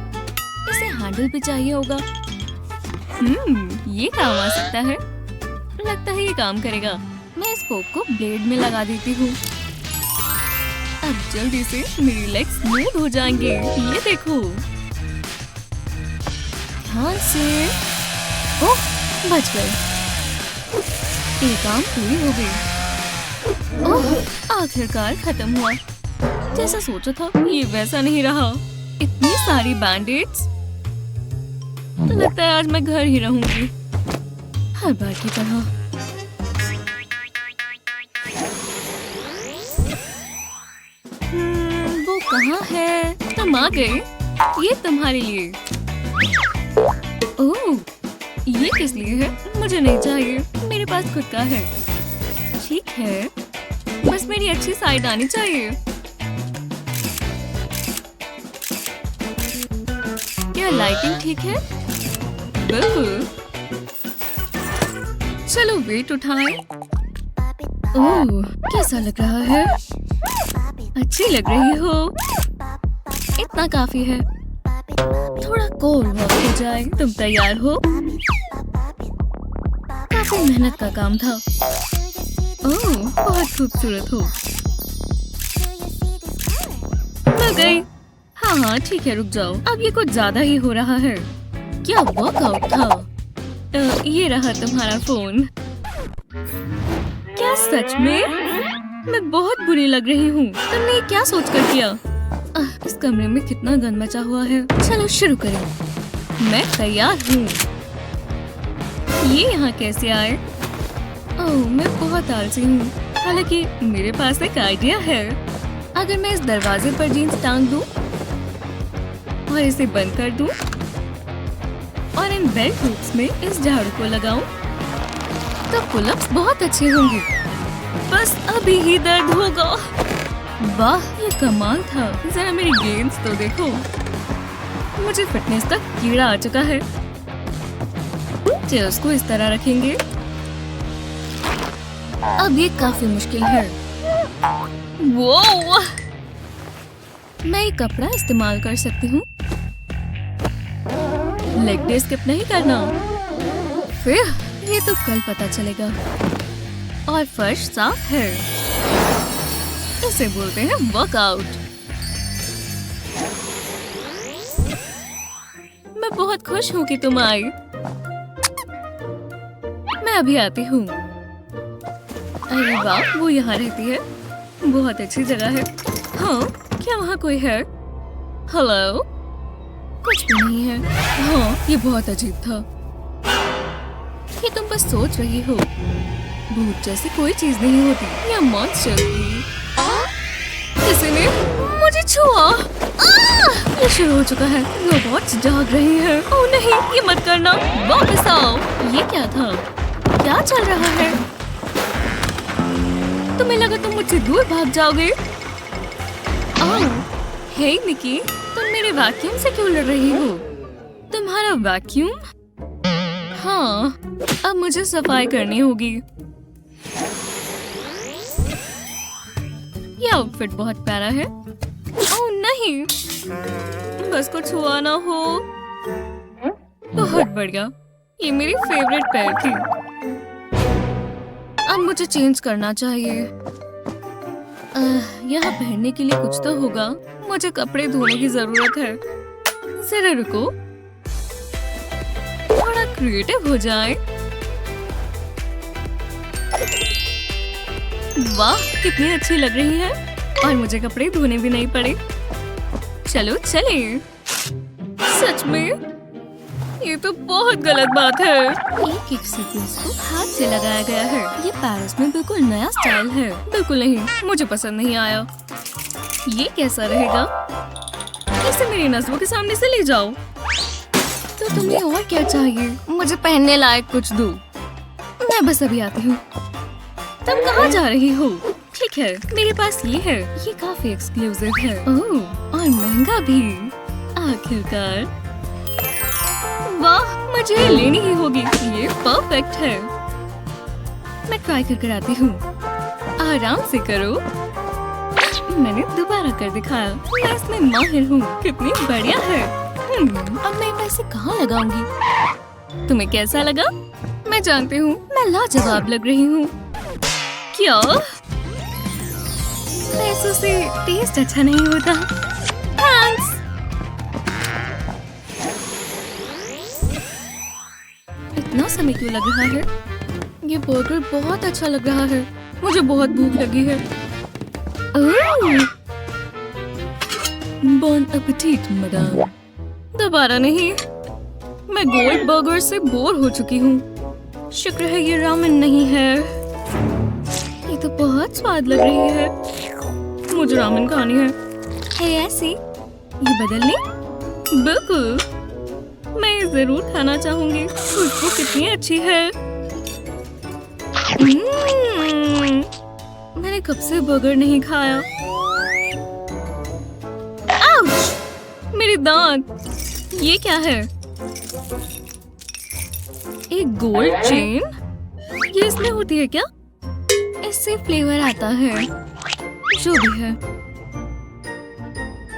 इसे हैंडल भी चाहिए होगा। ये काम आ सकता है। लगता है ये काम करेगा। मैं इस फोक को ब्लेड में लगा देती हूँ। अब जल्दी से मेरी लेग स्मूथ हो जाएंगे। ये देखो, ध्यान से। ओह, बच गए। ये काम पूरी हो गई। ओह, आखिरकार खत्म हुआ। जैसा सोचा था ये वैसा नहीं रहा। इतनी सारी बैंडेड्स। लगता है आज मैं घर ही रहूंगी, हर बार की तरह। वो कहाँ है? तुम आ गए। ये तुम्हारे लिए। ओह, ये किस लिए है? मुझे नहीं चाहिए, मेरे पास खुद का है। ठीक है, बस मेरी अच्छी साइड आनी चाहिए। क्या लाइटिंग ठीक है? बिल्कुल। चलो वेट उठाएं। ओह, कैसा लग रहा है? अच्छी लग रही हो। इतना काफी है। थोड़ा कोल्ड वॉक हो जाए। तुम तैयार हो? काफी मेहनत का काम था। ओह, बहुत खूबसूरत हो। मैं गई। हाँ, ठीक है, रुक जाओ। अब ये कुछ ज्यादा ही हो रहा है। क्या वर्कआउट था? ये रहा तुम्हारा फोन। क्या सच में? मैं बहुत बुरी लग रही हूँ। तुमने क्या सोचकर किया? इस कमरे में कितना गंद मचा हुआ है। चलो शुरू करें। मैं तैयार हूँ। ये यहाँ कैसे आए? ओह, मैं बहुत आलसी हूँ। हालांकि मेरे पास एक आइडिया है। अगर मैं इस दरवाजे पर जीन्स टांग दूँ और इसे बंद कर दूँ और इन बेल्ट हुक्स में इस झाड़ू को लगाऊं, तो पुलअप्स बहुत अच्छे होंगे। बस अभी ही दर्द होगा। वाह, ये कमाल था। जरा मेरी गेंस तो देखो। मुझे फिटनेस का कीड़ा आ चुका है। चेयर्स को इस तरह रखेंगे। अब ये काफी मुश्किल है। वो मैं एक कपड़ा इस्तेमाल कर सकती हूँ। लेग डे स्किप नहीं करना। फिर ये तो कल पता चलेगा। और फर्श साफ है। इसे बोलते हैं वर्कआउट। मैं बहुत खुश हूँ कि तुम आई। मैं अभी आती हूँ। अरे वाह, वो यहाँ रहती है। बहुत अच्छी जगह है। हाँ, क्या वहाँ कोई है? हेलो? कुछ भी नहीं है। हाँ, ये बहुत अजीब था। ये तुम बस सोच रही हो। भूत जैसी कोई चीज नहीं होती। यह मॉन्स्टर थी। किसी ने मुझे छुआ। ये शुरू हो चुका है। रोबोट्स जाग रही हैं। ओह नहीं, ये मत करना। वापस आओ। ये क्या था? क्या चल रहा है? तुम्हें लगा तुम मुझसे दूर भाग जाओगे? ओह, हे निकी, तुम मेरे वैक्यूम से क्यों लड़ रही हो? तुम्हारा वैक्यूम? हाँ, अब मुझे सफाई करनी होगी। ये आउटफिट बहुत प्यारा है। ओह नहीं, बस कुछ हुआ ना हो। बहुत बढ़िया। ये मेरी फेवरेट पैर थी। अब मुझे चेंज करना चाहिए। यहाँ पहनने के लिए कुछ तो होगा। मुझे कपड़े धोने की जरूरत है। जरा रुको, थोड़ा क्रिएटिव हो जाए। वाह, कितनी अच्छी लग रही है। और मुझे कपड़े धोने भी नहीं पड़े। चलो चलें। सच में ये तो बहुत गलत बात है। एक सीक्वेंस को हाथ से लगाया गया है। ये पेरिस में बिल्कुल नया स्टाइल है। बिल्कुल नहीं, मुझे पसंद नहीं आया। ये कैसा रहेगा? इसे मेरी नज़रों के सामने से ले जाओ। तो तुम्हें और क्या चाहिए? मुझे पहनने लायक कुछ दो। मैं बस अभी आती हूँ। तुम कहाँ जा रही हो? ठीक है, मेरे पास ये है। ये काफी एक्सक्लूसिव है। ओह, और महंगा भी। आखिरकार। वाह, मुझे लेनी ही होगी। ये परफेक्ट है। मैं ट्राई कर आती हूँ। आराम से करो। मैंने दोबारा कर दिखाया। मैं इसमें माहिर हूँ। कितनी बढ़िया है। अब मैं पैसे कहाँ लगाऊंगी? तुम्हें कैसा लगा? मैं जानती हूँ मैं लाजवाब लग रही हूँ। क्या? पैसों से टेस्ट अच्छा नहीं होता। थैंक्स। इतना समय क्यों लग रहा है? ये बर्गर बहुत अच्छा लग रहा है। मुझे बहुत भूख लगी है। बॉन एपेटिट मदाम। दोबारा नहीं। मैं गोल्ड बर्गर से बोर हो चुकी हूँ। शुक्र है ये रामेन नहीं है। ये तो बहुत स्वाद लग रही है। मुझे रामेन खानी है। ऐसी ये बदल ले? बिल्कुल। मैं ये जरूर खाना चाहूंगी। खुशबू कितनी अच्छी है। मैंने कब से बर्गर नहीं खाया। आउच! मेरे दांत। ये क्या है? एक गोल्ड चेन? ये इसमें होती है क्या? इससे फ्लेवर आता है। जो भी है।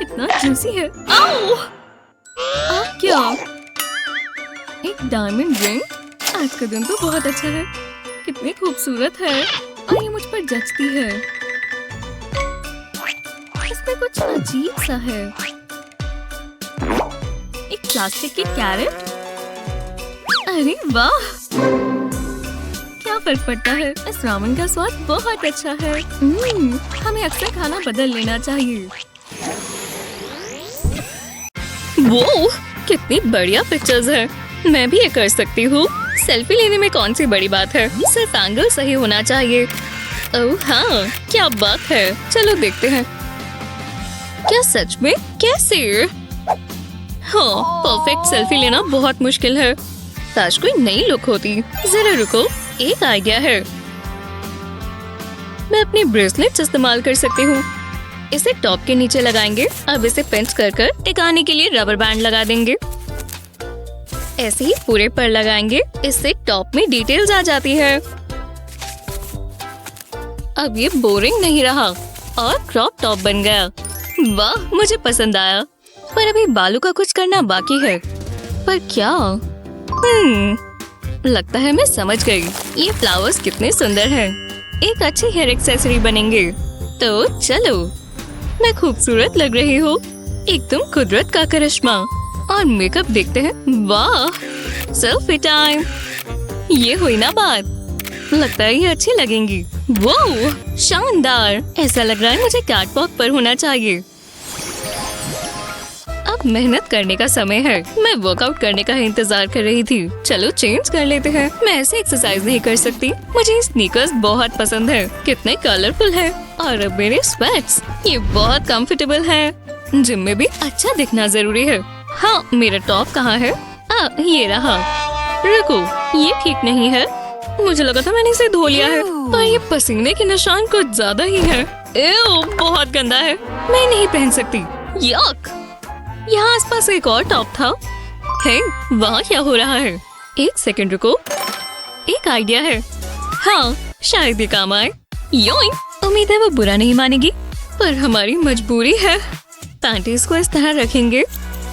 इतना जूसी है। आओ! अब क्या? एक डायमंड रिंग? आज का दिन तो बहुत अच्छा है। कितनी खूबसूरत है और ये मुझ पर जचती है। इसमें कुछ अजीब सा है। एक प्लास्टिक की कैरेट। अरे वाह, क्या फर्क पड़ता है। इस रामेन का स्वाद बहुत अच्छा है। हमें अक्सर खाना बदल लेना चाहिए। वो कितनी बढ़िया पिक्चर्स है। मैं भी ये कर सकती हूँ। सेल्फी लेने में कौन सी बड़ी बात है। सिर्फ एंगल सही होना चाहिए। ओह हाँ, क्या बात है। चलो देखते हैं। क्या सच में? कैसे? हाँ, परफेक्ट सेल्फी लेना बहुत मुश्किल है। काश कोई नई लुक होती। जरा रुको, एक आइडिया है। मैं अपनी ब्रेसलेट्स इस्तेमाल कर सकती हूँ। इसे टॉप के नीचे लगाएंगे। अब इसे पिंच कर टिकाने के लिए रबर बैंड लगा देंगे। ऐसे ही पूरे पर लगाएंगे। इससे टॉप में डिटेल्स आ जाती है। अब ये बोरिंग नहीं रहा और क्रॉप टॉप बन गया। वाह, मुझे पसंद आया। पर अभी बालों का कुछ करना बाकी है। पर क्या? लगता है मैं समझ गई। ये फ्लावर्स कितने सुंदर हैं। एक अच्छी हेयर एक्सेसरी बनेंगे। तो चलो। मैं खूबसूरत लग रही हूँ। एकदम कुदरत का करिश्मा। और मेकअप देखते हैं। वाह, सेल्फी टाइम। ये हुई ना बात। लगता है ये अच्छी लगेंगी। वो शानदार। ऐसा लग रहा है मुझे कैटवॉक पर होना चाहिए। अब मेहनत करने का समय है। मैं वर्कआउट करने का इंतजार कर रही थी। चलो चेंज कर लेते हैं। मैं ऐसे एक्सरसाइज नहीं कर सकती। मुझे स्नीकर्स बहुत पसंद है। कितने कलरफुल है। और अब मेरे स्वेट्स। ये बहुत कंफर्टेबल है। जिम में भी अच्छा दिखना जरूरी है। हाँ, मेरा टॉप कहाँ है? ये रहा। रुको, ये ठीक नहीं है। मुझे लगा था मैंने इसे धो लिया है। और ये पसीने के निशान कुछ ज्यादा ही है। बहुत गंदा है। मैं नहीं पहन सकती। यक! यहाँ आसपास एक और टॉप था। हे, वहाँ क्या हो रहा है? एक सेकंड रुको। एक आइडिया है। हाँ, शायद ये काम आए। योइंक! उम्मीद है वो बुरा नहीं मानेगी। पर हमारी मजबूरी है। पैंटीज को इस तरह रखेंगे।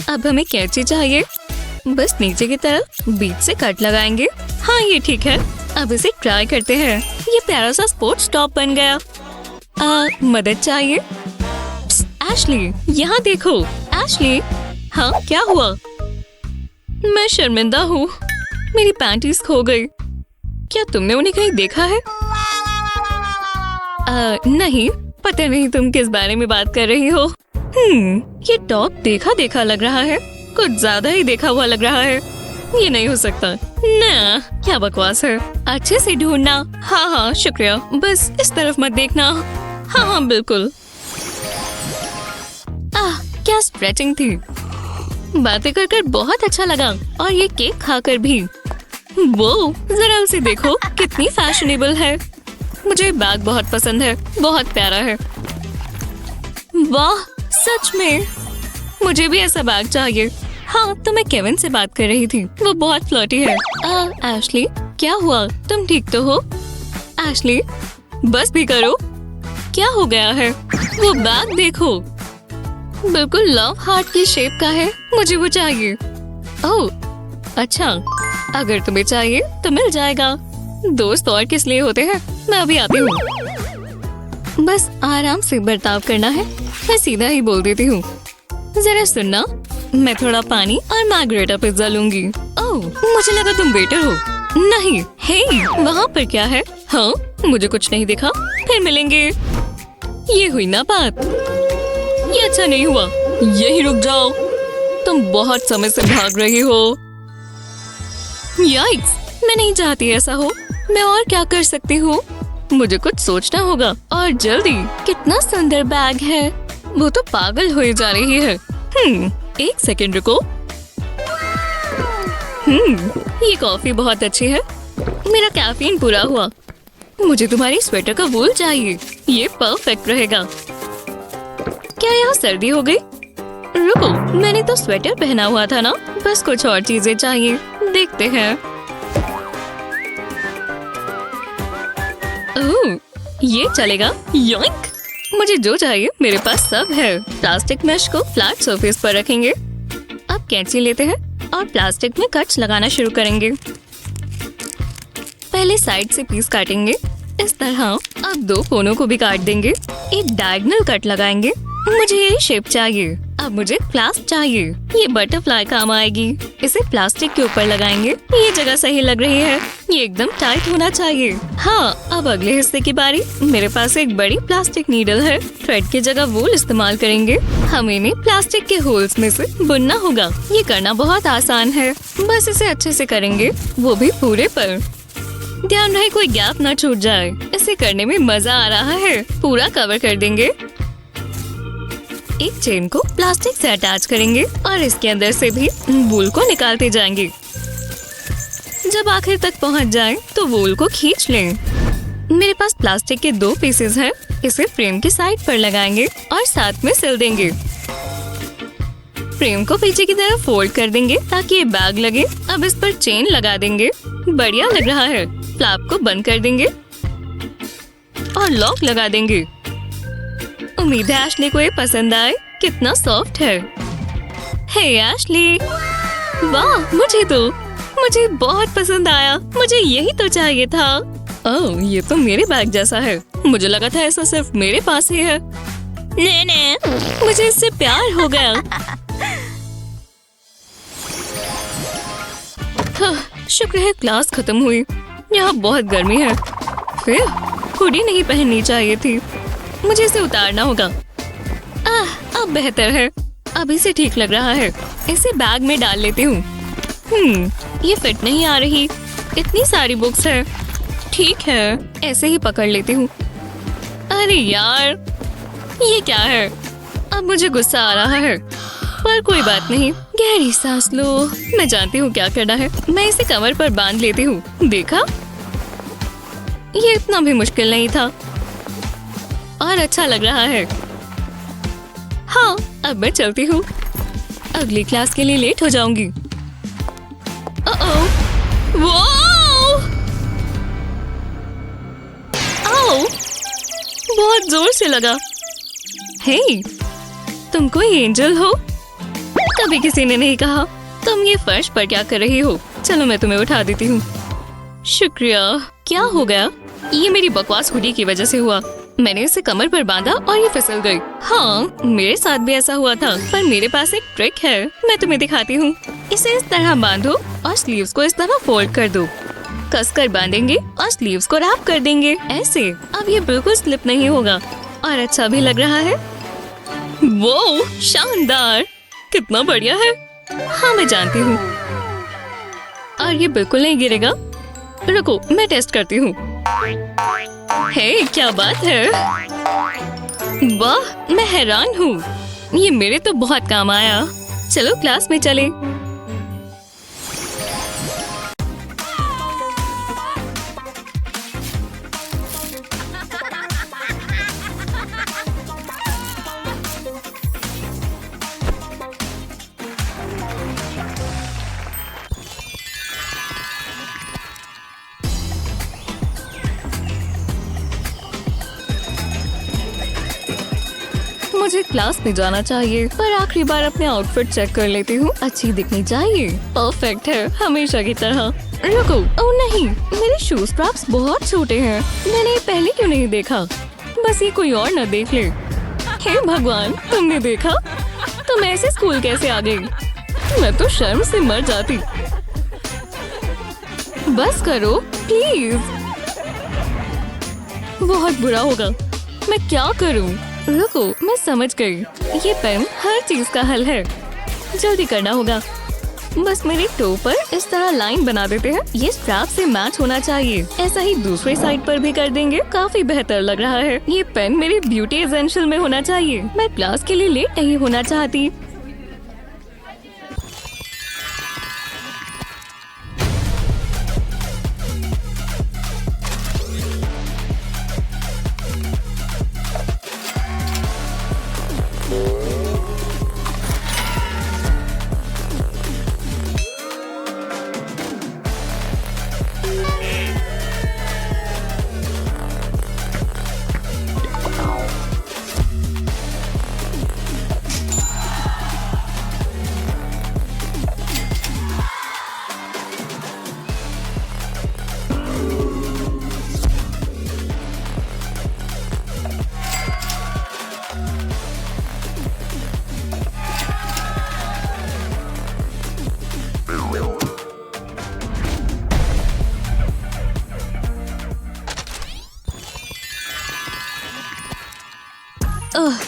अब हमें कैंची चाहिए। बस नीचे की तरफ बीच से कट लगाएंगे। हाँ, ये ठीक है। अब इसे ट्राई करते हैं। ये प्यारा सा स्पोर्ट्स टॉप बन गया। मदद चाहिए। एशली, यहाँ देखो। एशली, हाँ क्या हुआ? मैं शर्मिंदा हूँ। मेरी पैंटीज खो गई। क्या तुमने उन्हें कहीं देखा है? नहीं, पता नहीं तुम किस बारे में बात कर रही हो। ये टॉप देखा देखा लग रहा है। कुछ ज्यादा ही देखा हुआ लग रहा है। ये नहीं हो सकता। ना, क्या बकवास है। अच्छे से ढूंढना। हाँ हाँ, शुक्रिया। बस इस तरफ मत देखना। हाँ हाँ, बिल्कुल। क्या स्ट्रेचिंग थी। बातें कर कर बहुत अच्छा लगा। और ये केक खाकर भी। वो जरा उसे देखो, कितनी फैशनेबल है। मुझे बैग बहुत पसंद है, बहुत प्यारा है। वाह, सच में मुझे भी ऐसा बैग चाहिए। हाँ, तो मैं केविन से बात कर रही थी, वो बहुत फ्लर्टी है। एशली, क्या हुआ? तुम ठीक तो हो? एशली, बस भी करो। क्या हो गया है? वो बैग देखो, बिल्कुल लव हार्ट की शेप का है। मुझे वो चाहिए। ओह, अच्छा, अगर तुम्हें चाहिए तो मिल जाएगा। दोस्त और किस लिए होते हैं? मैं अभी आती हूँ। बस आराम से बर्ताव करना है। मैं सीधा ही बोल देती हूँ। जरा सुनना, मैं थोड़ा पानी और मार्गरेटा पिज्जा लूंगी। ओह, मुझे लगा तुम वेटर हो। नहीं, हे, वहाँ पर क्या है? हाँ, मुझे कुछ नहीं दिखा। फिर मिलेंगे। ये हुई ना बात। ये अच्छा नहीं हुआ। यही रुक जाओ, तुम बहुत समय से भाग रही हो। याइक्स, मैं नहीं चाहती ऐसा हो। मैं और क्या कर सकती हूँ? मुझे कुछ सोचना होगा और जल्दी। कितना सुंदर बैग है। वो तो पागल हो जा रही है। एक सेकंड रुको। ये कॉफी बहुत अच्छी है। मेरा कैफीन पूरा हुआ। मुझे तुम्हारी स्वेटर का वूल चाहिए। ये परफेक्ट रहेगा। क्या यहाँ सर्दी हो गई? रुको, मैंने तो स्वेटर पहना हुआ था ना। बस कुछ और चीजें चाहिए, देखते हैं। ओह, ये चलेगा। योइंक! मुझे जो चाहिए मेरे पास सब है। प्लास्टिक मैश को फ्लैट सरफेस पर रखेंगे। अब कैंची लेते हैं और प्लास्टिक में कट्स लगाना शुरू करेंगे। पहले साइड से पीस काटेंगे इस तरह। अब दो कोनों को भी काट देंगे। एक डायगोनल कट लगाएंगे। मुझे ये शेप चाहिए। अब मुझे क्लास्प चाहिए। ये बटरफ्लाई काम आएगी। इसे प्लास्टिक के ऊपर लगाएंगे। ये जगह सही लग रही है। ये एकदम टाइट होना चाहिए। हाँ, अब अगले हिस्से की बारी। मेरे पास एक बड़ी प्लास्टिक नीडल है। थ्रेड की जगह वूल इस्तेमाल करेंगे। हमें इन्हें प्लास्टिक के होल्स में से बुनना होगा। ये करना बहुत आसान है। बस इसे अच्छे से करेंगे, वो भी पूरे पर। ध्यान रहे कोई गैप ना छूट जाए। इसे करने में मजा आ रहा है। पूरा कवर कर देंगे। एक चेन को प्लास्टिक से अटैच करेंगे और इसके अंदर से भी वूल को निकालते जाएंगे। जब आखिर तक पहुंच जाए तो वूल को खींच लें। मेरे पास प्लास्टिक के 2 पीसेस हैं। इसे फ्रेम की साइड पर लगाएंगे और साथ में सिल देंगे। फ्रेम को पीछे की तरफ फोल्ड कर देंगे ताकि ये बैग लगे। अब इस पर चेन लगा देंगे। बढ़िया लग रहा है। फ्लैप को बंद कर देंगे और लॉक लगा देंगे। उम्मीद है एशली को ये पसंद आए। कितना सॉफ्ट है। हे एशली, वाह, मुझे बहुत पसंद आया। मुझे यही तो चाहिए था। ओह, ये तो मेरे बैग जैसा है। मुझे लगा था ऐसा सिर्फ मेरे पास ही है। नहीं, मुझे इससे प्यार हो गया। शुक्र है क्लास खत्म हुई। यहाँ बहुत गर्मी है। फिर हुडी नहीं पहननी चाहिए थी। मुझे इसे उतारना होगा। अब बेहतर है। अब इसे ठीक लग रहा है। इसे बैग में डाल लेती हूँ। ये फिट नहीं आ रही। इतनी सारी बुक्स है। ठीक है, ऐसे ही पकड़ लेती हूँ। अरे यार, ये क्या है? अब मुझे गुस्सा आ रहा है, पर कोई बात नहीं। गहरी सांस लो। मैं जानती हूँ क्या करना है। मैं इसे कमर पर बांध लेती हूँ। देखा, ये इतना भी मुश्किल नहीं था और अच्छा लग रहा है। हाँ, अब मैं चलती हूँ। अगली क्लास के लिए लेट हो जाऊंगी। वो! आओ! बहुत जोर से लगा। हे, तुम कोई एंजल हो? कभी किसी ने नहीं कहा। तुम ये फर्श पर क्या कर रही हो? चलो मैं तुम्हें उठा देती हूँ। शुक्रिया। क्या हो गया? ये मेरी बकवास हुडी की वजह से हुआ। मैंने इसे कमर पर बांधा और ये फिसल गई। हाँ, मेरे साथ भी ऐसा हुआ था। पर मेरे पास एक ट्रिक है, मैं तुम्हें दिखाती हूँ। इसे इस तरह बांधो और स्लीव्स को इस तरह फोल्ड कर दो। कसकर बांधेंगे और स्लीव्स को रैप कर देंगे ऐसे। अब ये बिल्कुल स्लिप नहीं होगा और अच्छा भी लग रहा है। वो शानदार! कितना बढ़िया है। हाँ, मैं जानती हूँ। और ये बिल्कुल नहीं गिरेगा। रुको, मैं टेस्ट करती हूँ। हे, क्या बात है! वाह, मैं हैरान हूँ। ये मेरे तो बहुत काम आया। चलो क्लास में चले। मुझे क्लास में जाना चाहिए, पर आखिरी बार अपने आउटफिट चेक कर लेती हूँ। अच्छी दिखनी चाहिए। परफेक्ट है, हमेशा की तरह। रुको, ओह नहीं, मेरे शूज स्ट्रैप्स बहुत छोटे हैं। मैंने पहले क्यों नहीं देखा? बस ये कोई और न देख ले। हे भगवान, तुमने देखा? तुम ऐसे स्कूल कैसे आ गई? मैं तो शर्म से मर जाती। बस करो प्लीज। बहुत बुरा होगा। मैं क्या करूं? रुको, मैं समझ गई। ये पेन हर चीज का हल है। जल्दी करना होगा। बस मेरे टो पर इस तरह लाइन बना देते हैं। ये स्ट्रैप से मैच होना चाहिए। ऐसा ही दूसरे साइड पर भी कर देंगे। काफी बेहतर लग रहा है। ये पेन मेरे ब्यूटी एसेंशियल में होना चाहिए। मैं क्लास के लिए लेट नहीं होना चाहती।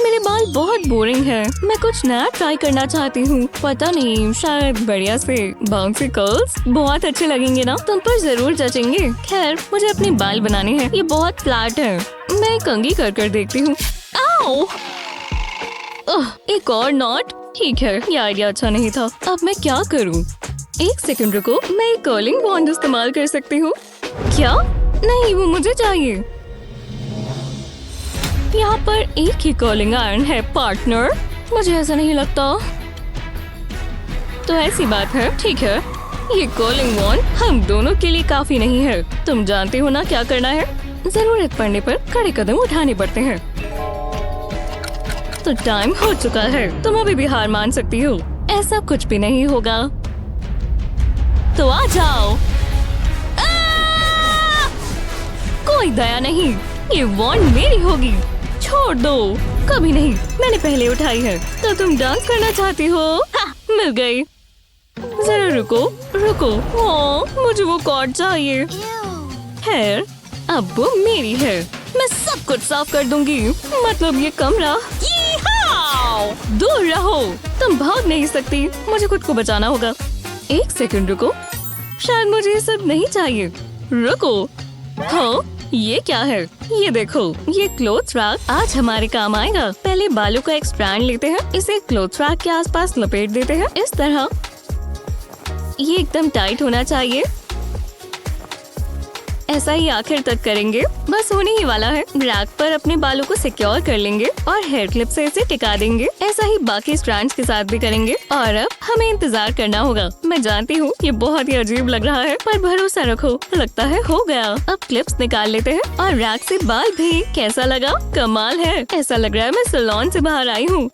मेरे बाल बहुत बोरिंग है। मैं कुछ नया ट्राई करना चाहती हूँ। पता नहीं, शायद बढ़िया से बाउंसी कर्ल्स बहुत अच्छे लगेंगे ना? तुम पर जरूर जचेंगे। खैर, मुझे अपने बाल बनाने हैं। ये बहुत फ्लैट है। मैं कंघी कर देखती हूँ। आओ! एक और नॉट। ठीक है, ये आइडिया अच्छा नहीं था। अब मैं क्या करूँ? एक सेकंड रुको, मैं एक कर्लिंग बॉन्ड इस्तेमाल कर सकती हूँ। क्या? नहीं, वो मुझे चाहिए। यहाँ पर एक ही कर्लिंग आयरन है पार्टनर। मुझे ऐसा नहीं लगता। तो ऐसी बात है, ठीक है। ये कर्लिंग वॉन्ड हम दोनों के लिए काफी नहीं है। तुम जानते हो ना क्या करना है? जरूरत पड़ने पर कड़े कदम उठाने पड़ते हैं। तो टाइम हो चुका है। तुम अभी भी हार मान सकती हो। ऐसा कुछ भी नहीं होगा। तो आ जाओ। कोई दया नहीं। ये वॉन्ड मेरी होगी। छोड़ दो। कभी नहीं, मैंने पहले उठाई है। तो तुम डांस करना चाहती हो? मिल गई। जरा रुको। मुझे वो कॉर्ड चाहिए। खैर, अब वो मेरी है। मैं सब कुछ साफ कर दूंगी। मतलब ये कमरा। दूर रहो। तुम भाग नहीं सकती। मुझे खुद को बचाना होगा। एक सेकंड रुको। शायद मुझे ये सब नहीं चाहिए। रुको। हाँ, ये क्या है? ये देखो, ये क्लोथ रैक आज हमारे काम आएगा। पहले बालों का एक स्ट्रैंड लेते हैं। इसे क्लोथ रैक के आसपास लपेट देते हैं इस तरह। ये एकदम टाइट होना चाहिए। ऐसा ही आखिर तक करेंगे। बस होने ही वाला है। रैक पर अपने बालों को सिक्योर कर लेंगे और हेयर क्लिप से इसे टिका देंगे। ऐसा ही बाकी स्ट्रैंड्स के साथ भी करेंगे। और अब हमें इंतजार करना होगा। मैं जानती हूँ ये बहुत ही अजीब लग रहा है, पर भरोसा रखो, लगता है हो गया। अब क्लिप्स निकाल लेते हैं और रैक से बाल भी। कैसा लगा? कमाल है। ऐसा लग रहा है मैं सैलून से बाहर आई हूँ।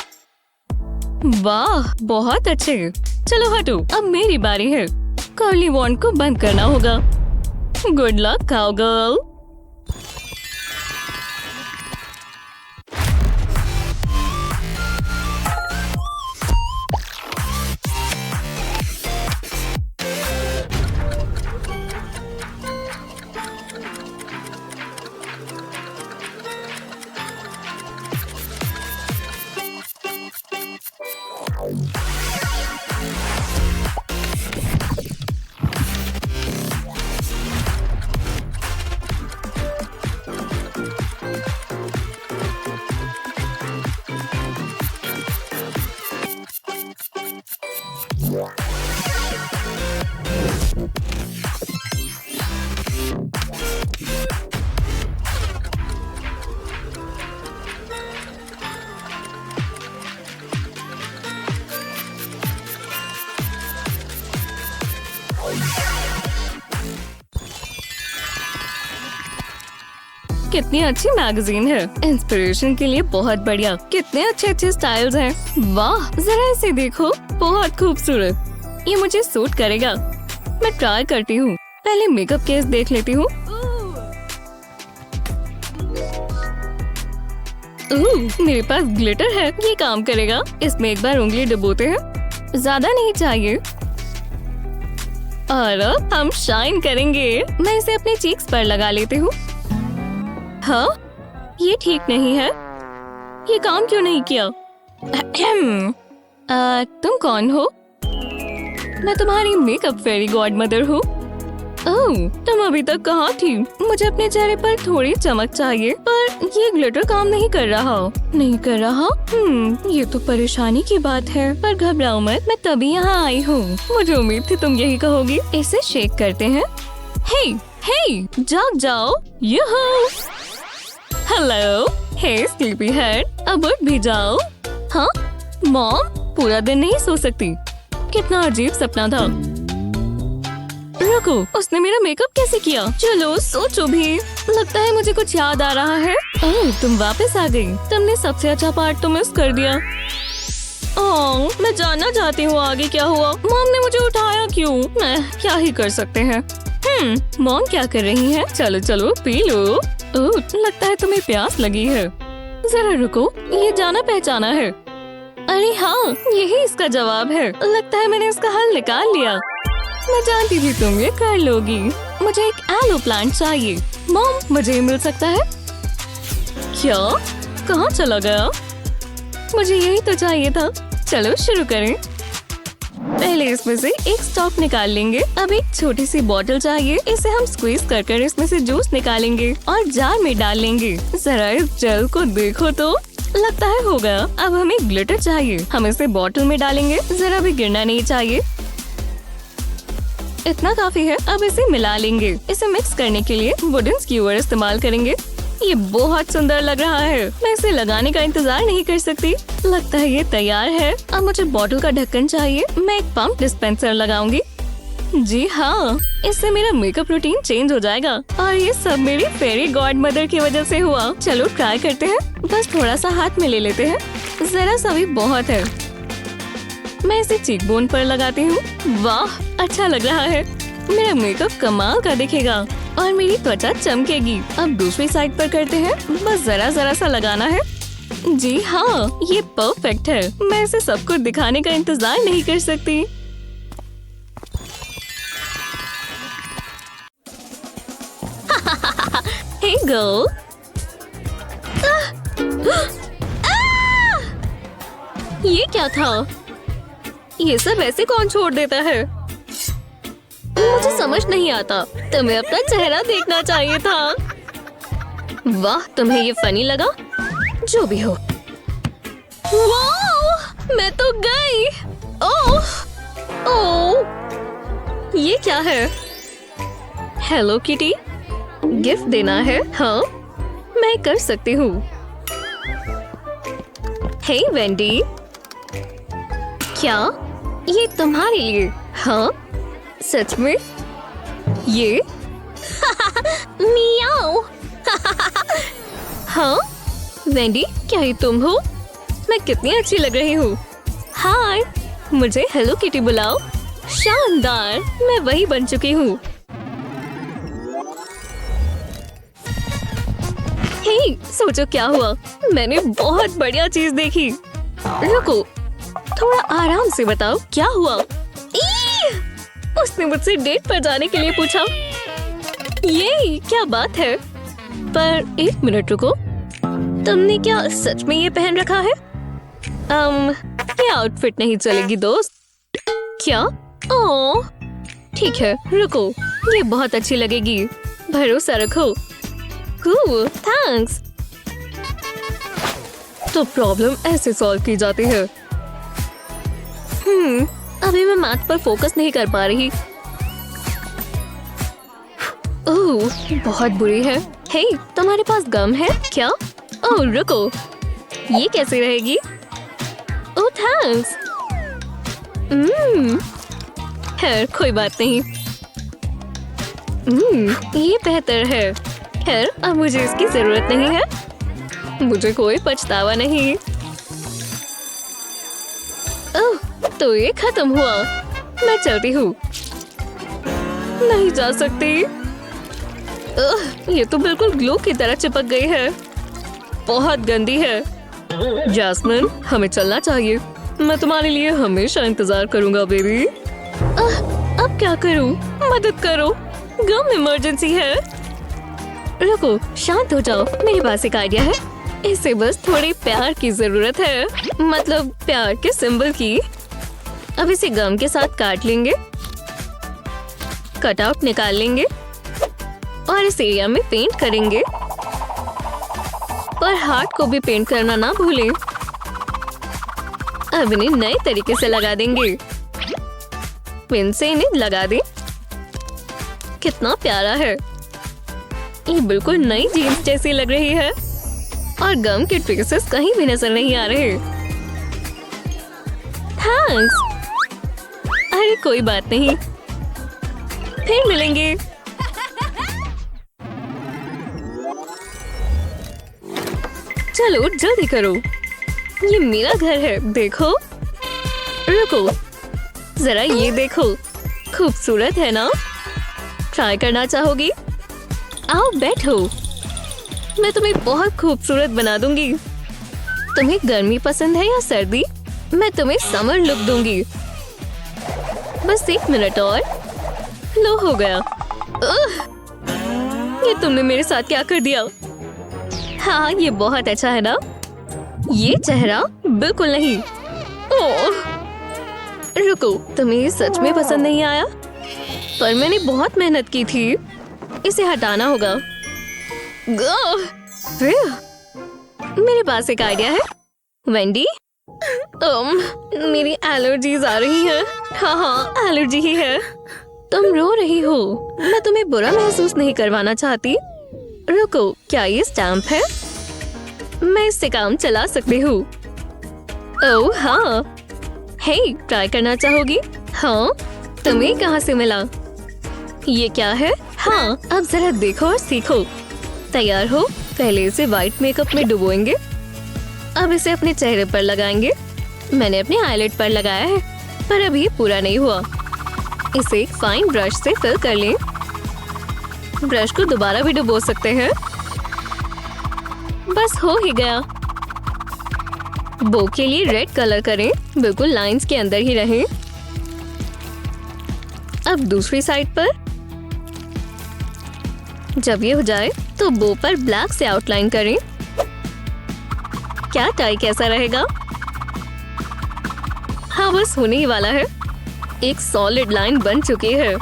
वाह, बहुत अच्छे। चलो हटो, अब मेरी बारी है। कर्ली वॉन्ड को बंद करना होगा। Good luck cowgirl. कितनी अच्छी मैगजीन है, इंस्पिरेशन के लिए बहुत बढ़िया। कितने अच्छे अच्छे स्टाइल्स हैं। वाह, जरा इसे देखो, बहुत खूबसूरत। ये मुझे सूट करेगा। मैं ट्राई करती हूँ। पहले मेकअप केस देख लेती हूँ। मेरे पास ग्लिटर है, ये काम करेगा। इसमें एक बार उंगली डुबोते हैं, ज्यादा नहीं चाहिए। और अब हम शाइन करेंगे। मैं इसे अपने चीक्स पर लगा लेती हूँ। हाँ, ये ठीक नहीं है। ये काम क्यों नहीं किया? तुम कौन हो? मैं तुम्हारी मेकअप फेरी गॉडमदर हूँ। ओह, तुम अभी तक कहाँ थी? मुझे अपने चेहरे पर थोड़ी चमक चाहिए, पर ये ग्लिटर काम नहीं कर रहा। नहीं कर रहा? ये तो परेशानी की बात है। पर घबराओ मत, मैं तभी यहाँ आई हूँ। मुझे उम्मीद थी तुम यही कहोगी। इसे शेक करते हैं। हे, हे, जाग जाओ। यहो! हेलो, हे स्लीपी हेड, अब उठ भी जाओ। हाँ, मॉम, पूरा दिन नहीं सो सकती। कितना अजीब सपना था। रुको, उसने मेरा मेकअप कैसे किया? चलो सोचो भी। लगता है मुझे कुछ याद आ रहा है। ओह, तुम वापस आ गई। तुमने सबसे अच्छा पार्ट तो मिस कर दिया। ओह, मैं जानना चाहती हूँ आगे क्या हुआ। मॉम ने मुझे उठाया क्यों? मैं क्या ही कर सकते हैं। मॉम क्या कर रही है? चलो चलो पी लो। ओह, लगता है तुम्हें प्यास लगी है। जरा रुको, ये जाना पहचाना है। अरे हाँ, यही इसका जवाब है। लगता है मैंने इसका हल निकाल लिया। मैं जानती थी तुम ये कर लोगी। मुझे एक एलो प्लांट चाहिए। मॉम, मुझे ये मिल सकता है क्या? कहाँ चला गया? मुझे यही तो चाहिए था। चलो शुरू करें। पहले इसमें से एक स्टॉक निकाल लेंगे। अब एक छोटी सी बोतल चाहिए। इसे हम स्क्वीज कर इसमें से जूस निकालेंगे और जार में डाल लेंगे। जरा इस जेल को देखो तो, लगता है हो गया। अब हमें ग्लिटर चाहिए। हम इसे बोतल में डालेंगे। जरा भी गिरना नहीं चाहिए। इतना काफी है। अब इसे मिला लेंगे। इसे मिक्स करने के लिए वुडन स्क्यूअर इस्तेमाल करेंगे। ये बहुत सुंदर लग रहा है। मैं इसे लगाने का इंतजार नहीं कर सकती। लगता है ये तैयार है। अब मुझे बोतल का ढक्कन चाहिए। मैं एक पंप डिस्पेंसर लगाऊंगी। जी हाँ, इससे मेरा मेकअप रूटीन चेंज हो जाएगा। और ये सब मेरी फेरी गॉडमदर की वजह से हुआ। चलो ट्राई करते हैं। बस थोड़ा सा हाथ में ले लेते हैं। जरा सा भी बहुत है। मैं इसे चीक बोन पर लगाती हूँ। वाह, अच्छा लग रहा है। मेरा मेकअप कमाल का दिखेगा और मेरी त्वचा चमकेगी। अब दूसरी साइड पर करते हैं। बस जरा जरा सा लगाना है। जी हाँ, ये परफेक्ट है। मैं इसे सबको दिखाने का इंतजार नहीं कर सकती। हे गर्ल, ये क्या था? ये सब ऐसे कौन छोड़ देता है? मुझे समझ नहीं आता। तुम्हें अपना चेहरा देखना चाहिए था। वाह, तुम्हें ये फनी लगा? जो भी हो। वाह, मैं तो गई। ओह, ओह, ये क्या है? हेलो किटी, गिफ्ट देना है? हाँ, मैं कर सकती हूँ। हे वेंडी, क्या ये तुम्हारे लिए? हाँ, सच में? ये मियाओ। हाँ वेंडी, क्या ये तुम हो? मैं कितनी अच्छी लग रही हूँ। हाय, मुझे हेलो किटी बुलाओ। शानदार, मैं वही बन चुकी हूँ। हे, सोचो क्या हुआ। मैंने बहुत बढ़िया चीज देखी। रुको, थोड़ा आराम से बताओ क्या हुआ। उसने मुझसे डेट पर जाने के लिए पूछा। ये क्या बात है? पर एक मिनट रुको, तुमने क्या सच में ये पहन रखा है? ये आउटफिट नहीं चलेगी दोस्त। क्या? ओह, ठीक है, रुको, ये बहुत अच्छी लगेगी। भरोसा रखो। थैंक्स। तो प्रॉब्लम ऐसे सॉल्व की जाती है। अभी मैं मैथ पर फोकस नहीं कर पा रही। ओह, बहुत बुरी है। हे, तुम्हारे पास गम है क्या? ओह, रुको, ये कैसे रहेगी? ओह, थैंक्स। खैर, कोई बात नहीं। ये बेहतर है। खैर अब मुझे इसकी जरूरत नहीं है। मुझे कोई पछतावा नहीं। ओह, तो ये खत्म हुआ। मैं चलती हूँ। नहीं जा सकती। ये तो बिल्कुल ग्लू की तरह चिपक गई है। बहुत गंदी है। जैस्मिन, हमें चलना चाहिए। मैं तुम्हारे लिए हमेशा इंतजार करूंगा बेबी। अब क्या करूं? मदद करो, गम इमरजेंसी है। रुको, शांत हो जाओ। मेरे पास एक आइडिया है। इसे बस थोड़ी प्यार की जरूरत है, मतलब प्यार के सिंबल की। अब इसे गम के साथ काट लेंगे, कटआउट निकाल लेंगे और इस एरिया में पेंट करेंगे। पर हार्ट को भी पेंट करना ना भूलें। अब इन्हें नए तरीके से लगा देंगे। पिन से इन्हें लगा दें। कितना प्यारा है। ये बिल्कुल नई जीन्स जैसी लग रही है और गम के ट्रेसेस कहीं भी नजर नहीं आ रहे। थैंक्स। अरे कोई बात नहीं, फिर मिलेंगे। चलो जल्दी करो, ये मेरा घर है। देखो, रुको जरा, ये देखो, खूबसूरत है ना? ट्राई करना चाहोगी? आओ बैठो, मैं तुम्हें बहुत खूबसूरत बना दूंगी। तुम्हें गर्मी पसंद है या सर्दी? मैं तुम्हें समर लुक दूंगी। बस 1 मिनट और। लो, हो गया। ये तुमने मेरे साथ क्या कर दिया? हाँ, ये बहुत अच्छा है ना? ये चेहरा बिल्कुल नहीं। ओह, रुको, तुम्हें ये सच में पसंद नहीं आया? पर मैंने बहुत मेहनत की थी। इसे हटाना होगा। मेरे पास एक आइडिया है। वेंडी, मेरी एलर्जीज आ रही हैं। हाँ, एलर्जी ही है। तुम रो रही हो। मैं तुम्हें बुरा महसूस नहीं करवाना चाहती। रुको, क्या ये स्टैम्प है? मैं इससे काम चला सकती हूँ। ओह हाँ। हे, ट्राई करना चाहोगी? हाँ, तुम्हें कहाँ से मिला? ये क्या है? हाँ, अब जरा देखो और सीखो। तैयार हो? पहले इसे व्हाइट मेकअप में डुबोएंगे। अब इसे अपने चेहरे पर लगाएंगे। मैंने अपने आईलिड पर लगाया है, पर अभी पूरा नहीं हुआ। इसे एक फाइन ब्रश से फिल कर लें। ब्रश को दोबारा भी डुबो सकते हैं। बस हो ही गया। बो के लिए रेड कलर करें, बिल्कुल लाइंस के अंदर ही रहें। अब दूसरी साइड पर। जब ये हो जाए तो बो पर ब्लैक से आउटलाइन करें। क्या टाई कैसा रहेगा? हाँ, बस होने ही वाला है। एक सॉलिड लाइन बन चुकी है।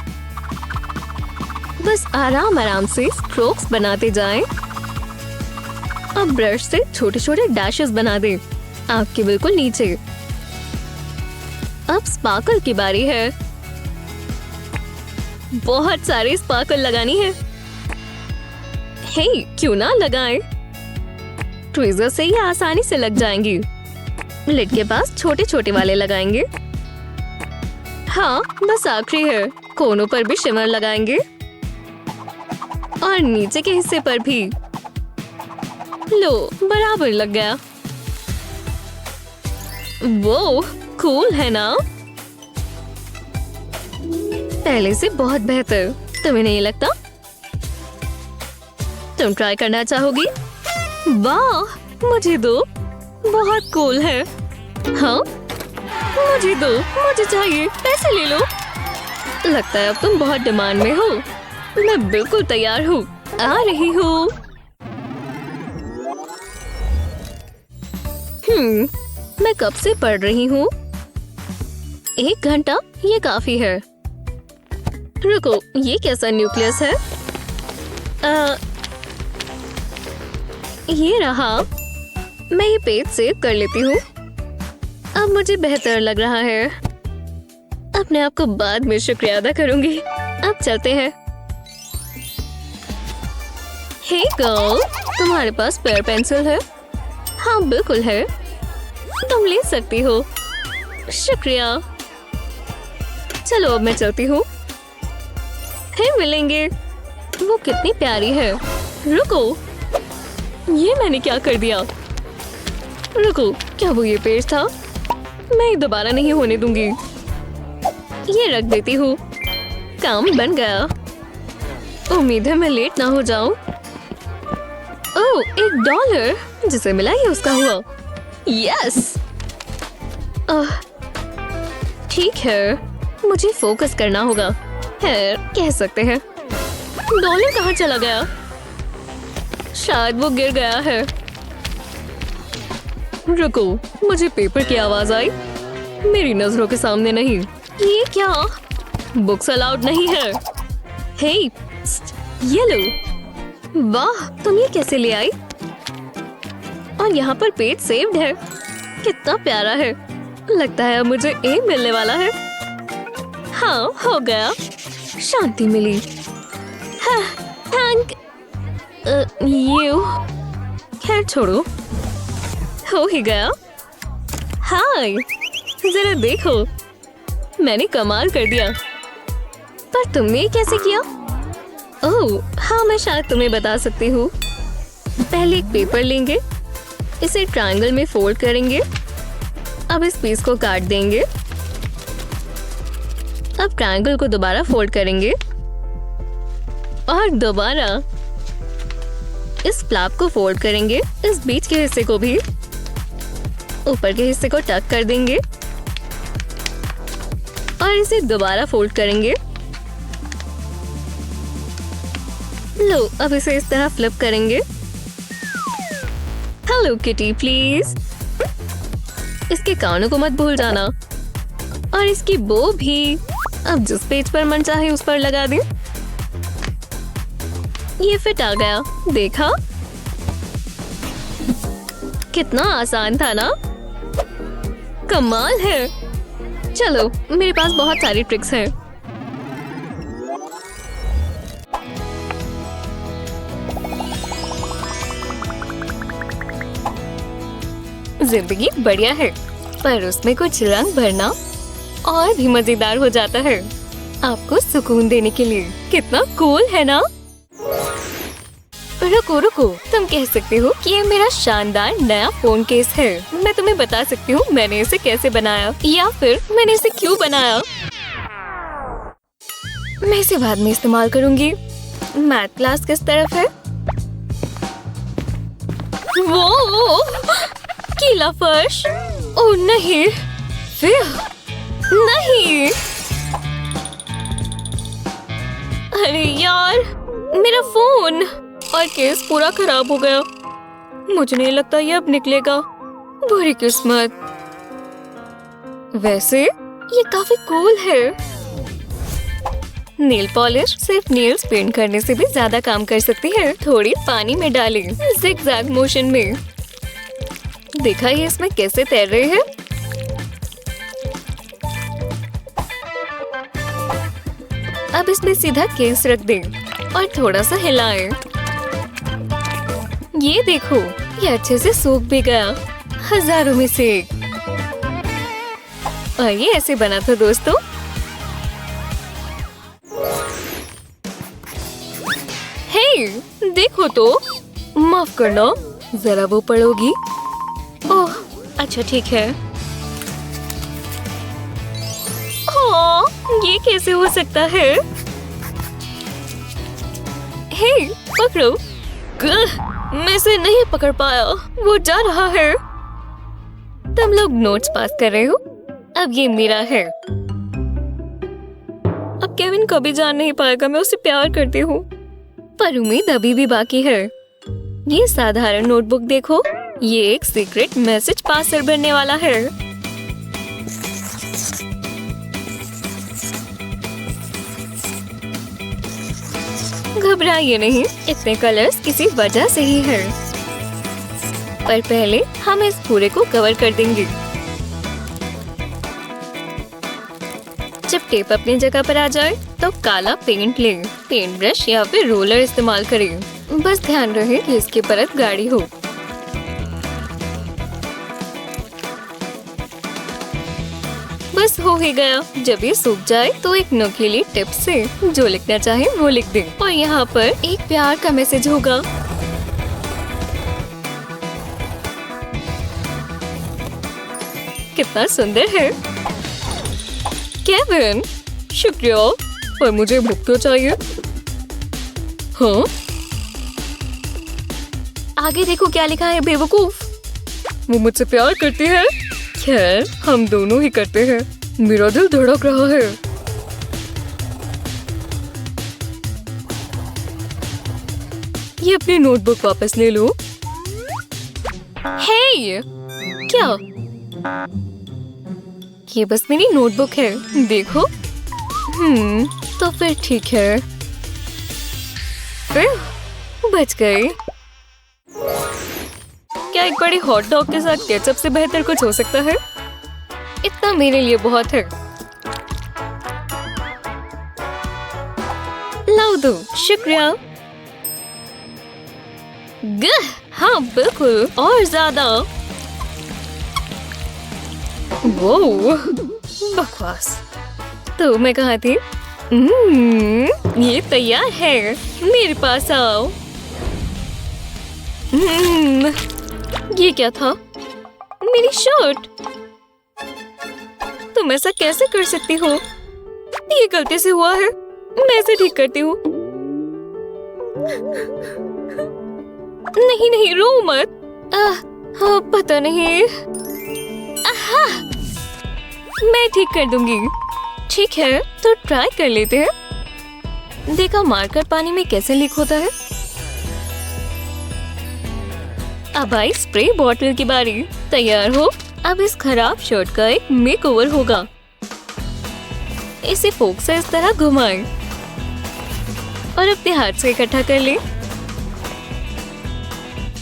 बस आराम आराम से स्ट्रोक्स बनाते जाएं। अब ब्रश से छोटे छोटे डैशेस बना दें, आँख के बिल्कुल नीचे। अब स्पार्कल की बारी है। बहुत सारे स्पार्कल लगानी है। हे, क्यों ना लगाएं? ट्विज़र से ये आसानी से लग जाएंगी। लिड के पास छोटे छोटे वाले लगाएंगे। हाँ, बस आखिरी है। कोनों पर भी शिमर लगाएंगे और नीचे के हिस्से पर भी। लो, बराबर लग गया। वो कूल है ना? पहले से बहुत बेहतर। तुम्हें नहीं लगता? तुम ट्राई करना चाहोगी? वाह, मुझे दो। बहुत कूल है। हाँ, मुझे दो, मुझे चाहिए। पैसे ले लो। लगता है अब तुम बहुत डिमांड में हो। मैं बिल्कुल तैयार हूँ। आ रही हूँ। मैं कब से पढ़ रही हूँ? 1 घंटा, ये काफी है। रुको, ये कैसा न्यूक्लियस है? ये रहा। मैं ये पेज सेव कर लेती हूँ। अब मुझे बेहतर लग रहा है। अपने आप को बाद में शुक्रिया अदा करूंगी। अब चलते हैं। हे गर्ल, तुम्हारे पास पेयर पेंसिल है? हाँ, बिल्कुल है। तुम ले सकती हो। शुक्रिया। चलो अब मैं चलती हूँ। फिर मिलेंगे। वो कितनी प्यारी है। रुको, ये मैंने क्या कर दिया? रुको, क्या वो ये पेज था? मैं दोबारा नहीं होने दूंगी। ये रख देती हूँ। काम बन गया। उम्मीद है मैं लेट ना हो जाऊं। ओह, $1 जिसे मिला ये उसका हुआ। यस। ठीक है, मुझे फोकस करना होगा। है, कह सकते हैं। डॉलर कहाँ चला गया? शायद वो गिर गया है। रुको, मुझे पेपर की आवाज आई। मेरी नजरों के सामने नहीं। ये क्या? बुक्स अलाउड नहीं है। हे, ये लो। वाह, तुम ये कैसे ले आई? और यहाँ पर पेज सेव्ड है। कितना प्यारा है। लगता है अब मुझे ए मिलने वाला है। हाँ, हो गया। शांति मिली। हाँ, थैंक यू। खैर छोड़ो, हो ही गया। हाय, जरा देखो, मैंने कमाल कर दिया। पर तुमने ये कैसे किया? ओह, हाँ, मैं शायद तुम्हें बता सकती हूँ। पहले एक पेपर लेंगे, इसे ट्रायंगल में फोल्ड करेंगे। अब इस पीस को काट देंगे। अब ट्रायंगल को दोबारा फोल्ड करेंगे और दोबारा इस फ्लैप को फोल्ड करेंगे। इस बीच के हिस्से को भी ऊपर के हिस्से को टक कर देंगे और इसे दोबारा फोल्ड करेंगे। लो, अब इसे इस तरह फ्लिप करेंगे। Hello kitty, please. इसके कानों को मत भूल जाना और इसकी बो भी। अब जिस पेज पर मन चाहे उस पर लगा दें। ये फिट आ गया, देखा? कितना आसान था ना? कमाल है। चलो, मेरे पास बहुत सारी ट्रिक्स हैं। जिंदगी बढ़िया है, पर उसमें कुछ रंग भरना और भी मजेदार हो जाता है। आपको सुकून देने के लिए। कितना कूल है ना? रुको रुको, तुम कह सकते हो कि ये मेरा शानदार नया फोन केस है। मैं तुम्हें बता सकती हूँ मैंने इसे कैसे बनाया, या फिर मैंने इसे क्यों बनाया। मैं इसे बाद में इस्तेमाल करूंगी। मैथ क्लास किस तरफ है? वो गीला फर्श। ओह नहीं, फिर नहीं। अरे यार, मेरा फोन और केस पूरा खराब हो गया। मुझे नहीं लगता ये अब निकलेगा। बुरी किस्मत। वैसे ये काफी कूल है। नेल पॉलिश सिर्फ नेल्स पेंट करने से भी ज्यादा काम कर सकती है। थोड़ी पानी में डालें, ज़िगज़ैग मोशन में। देखा ये इसमें कैसे तैर रहे हैं। अब इसमें सीधा केस रख दें और थोड़ा सा हिलाएं। ये देखो, ये अच्छे से सूख भी गया। हजारों में से एक। और ये ऐसे बना था दोस्तों। हे, देखो तो। माफ करना, जरा वो पढ़ोगी? ओह, अच्छा ठीक है। हाँ, ये कैसे हो सकता है? हे, पकड़ो। मैं इसे नहीं पकड़ पाया, वो जा रहा है। तुम लोग नोट्स पास कर रहे हो, अब ये मेरा है। अब केविन कभी जान नहीं पाएगा मैं उसे प्यार करती हूँ। पर उम्मीद अभी भी बाकी है। ये साधारण नोटबुक देखो, ये एक सीक्रेट मैसेज पार्सल बनने वाला है। घबराइए नहीं, इतने कलर्स किसी वजह से ही है। पर पहले हम इस पूरे को कवर कर देंगे। जब टेप अपनी जगह पर आ जाए तो काला पेंट लें। पेंट ब्रश या फिर रोलर इस्तेमाल करें। बस ध्यान रहे कि इसकी परत गाढ़ी हो। बस हो ही गया। जब ये सूख जाए तो एक नुकीली टिप से जो लिखना चाहे वो लिख दें। और यहाँ पर एक प्यार का मैसेज होगा। कितना सुंदर है। केविन, शुक्रिया, पर मुझे बुक तो चाहिए। हाँ? आगे देखो क्या लिखा है बेवकूफ। वो मुझसे प्यार करती है। खैर, हम दोनों ही करते हैं। मेरा दिल धड़क रहा है। ये अपनी नोटबुक वापस ले लो। हे, क्या? ये बस मेरी नोटबुक है, देखो। तो फिर ठीक है। फिर बच गए। क्या एक बड़े हॉट डॉग के साथ केचप से बेहतर कुछ हो सकता है? इतना मेरे लिए बहुत है। लाओ दो, शुक्रिया। हाँ बिल्कुल, और ज्यादा। वो बकवास। तो मैं कहाँ थी? ये तैयार है, मेरे पास आओ। ये क्या था? मेरी शर्ट। तुम ऐसा कैसे कर सकती हो? ये गलती से हुआ है, मैं इसे ठीक करती हूँ। नहीं नहीं, रो मत। हाँ, पता नहीं। मैं ठीक कर दूंगी। ठीक है, तो ट्राई कर लेते हैं। देखा मार्कर पानी में कैसे लीक होता है। अब आई स्प्रे बॉटल की बारी। तैयार हो? अब इस खराब शर्ट का एक मेकओवर होगा। इसे फोक से इस तरह घुमाएं और अपने हाथ से इकट्ठा कर लें।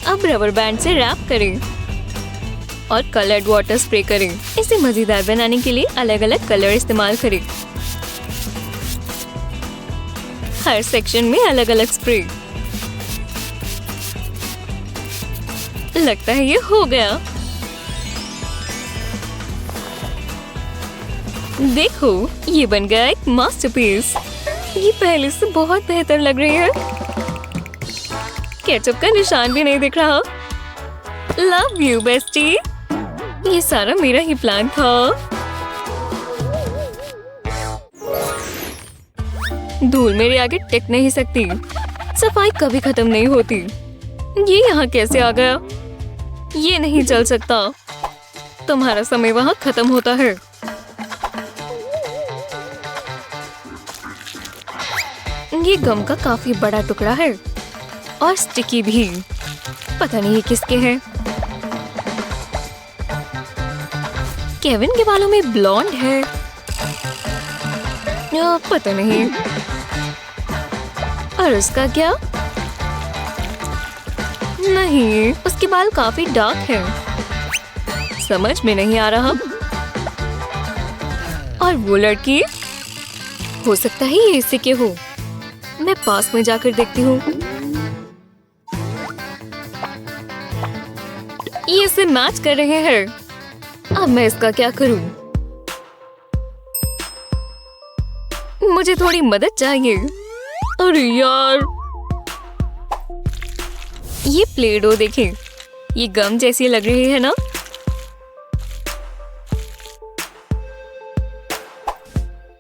अब रबर बैंड से रैप करें और कलर्ड वाटर स्प्रे करें। इसे मजेदार बनाने के लिए अलग अलग कलर इस्तेमाल करें। हर सेक्शन में अलग अलग स्प्रे। लगता है ये हो गया। देखो, ये बन गया एक मास्टरपीस। ये पहले से बहुत बेहतर लग रही है। केचप का निशान भी नहीं दिख रहा। Love you bestie. ये सारा मेरा ही प्लान था। धूल मेरे आगे टिक नहीं सकती। सफाई कभी खत्म नहीं होती। ये यहाँ कैसे आ गया? ये नहीं चल सकता। तुम्हारा समय वहाँ खत्म होता है। ये गम का काफी बड़ा टुकड़ा है और स्टिकी भी। पता नहीं ये किसके हैं। केविन के बालों में ब्लॉन्ड है। पता नहीं। और उसका क्या? नहीं, उसके बाल काफी डार्क हैं। समझ में नहीं आ रहा। और वो लड़की? हो सकता है ये इसी के हो। मैं पास में जाकर देखती हूँ। ये इसे मैच कर रहे हैं। अब मैं इसका क्या करूं? मुझे थोड़ी मदद चाहिए। अरे यार, ये प्ले डो देखें। ये गम जैसी लग रही है ना?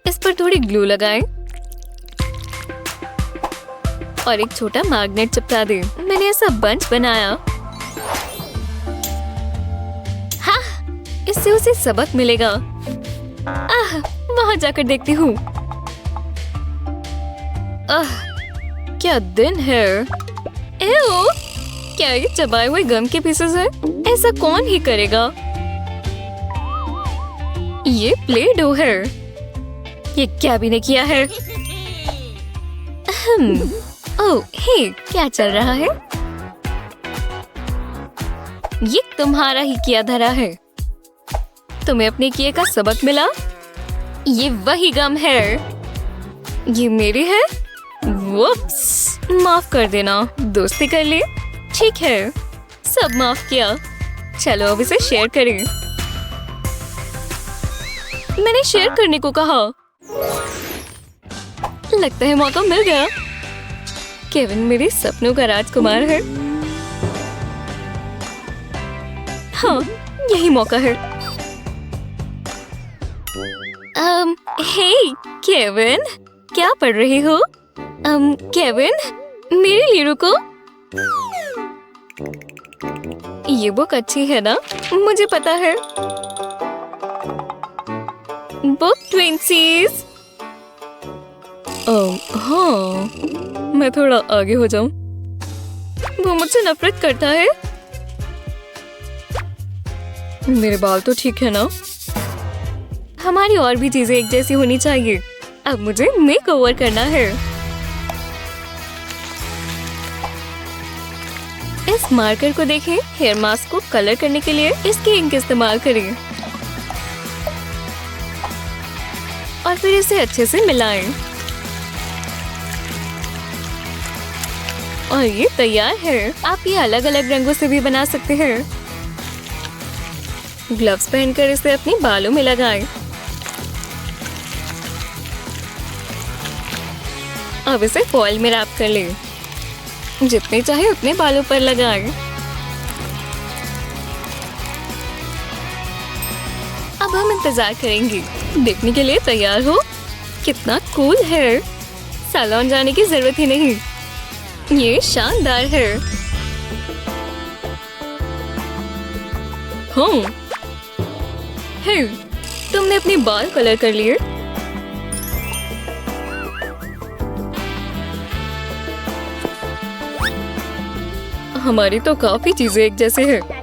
इस पर थोड़ी ग्लू लगाएं और एक छोटा मैग्नेट चिपका दें। मैंने ऐसा बंच बनाया। हाँ, इससे उसे सबक मिलेगा। वहां जाकर देखती हूँ। क्या दिन है। एओ, क्या ये चबाए हुए गम के पीसेस हैं? ऐसा कौन ही करेगा? ये प्ले डो है। ये क्या भी ने किया है। ओह, हे, क्या चल रहा है? ये तुम्हारा ही किया धरा है। तुम्हें अपने किए का सबक मिला? ये वही गम है। ये मेरी है। वुप्स, माफ कर देना। दोस्ती कर ले। ठीक है, सब माफ किया। चलो अब इसे शेयर करें। मैंने शेयर करने को कहा। लगता है मौका मिल गया। केविन मेरे सपनों का राजकुमार है। हाँ, यही मौका है। हे केविन, क्या पढ़ रही हो? केविन, मेरे लिए रुको। ये बुक अच्छी है ना? मुझे पता है। बुक ट्विंसीज। हाँ, मैं थोड़ा आगे हो जाऊं। वो मुझसे नफरत करता है। मेरे बाल तो ठीक है ना? हमारी और भी चीजें एक जैसी होनी चाहिए। अब मुझे मेकओवर करना है। इस मार्कर को देखें। हेयर मास्क को कलर करने के लिए इसकी इंक इस्तेमाल करें और फिर इसे अच्छे से मिलाएं। और ये तैयार है। आप ये अलग अलग रंगों से भी बना सकते हैं। ग्लव्स पहनकर इसे अपने बालों में लगाएं। अब इसे फॉइल में रैप कर लें। जितने चाहे उतने बालों पर लगाएं। अब हम इंतजार करेंगे। देखने के लिए तैयार हो? कितना कूल है। सैलून जाने की जरूरत ही नहीं। ये शानदार है। हाँ, हे, तुमने अपने बाल कलर कर लिए। हमारी तो काफी चीजें एक जैसे हैं।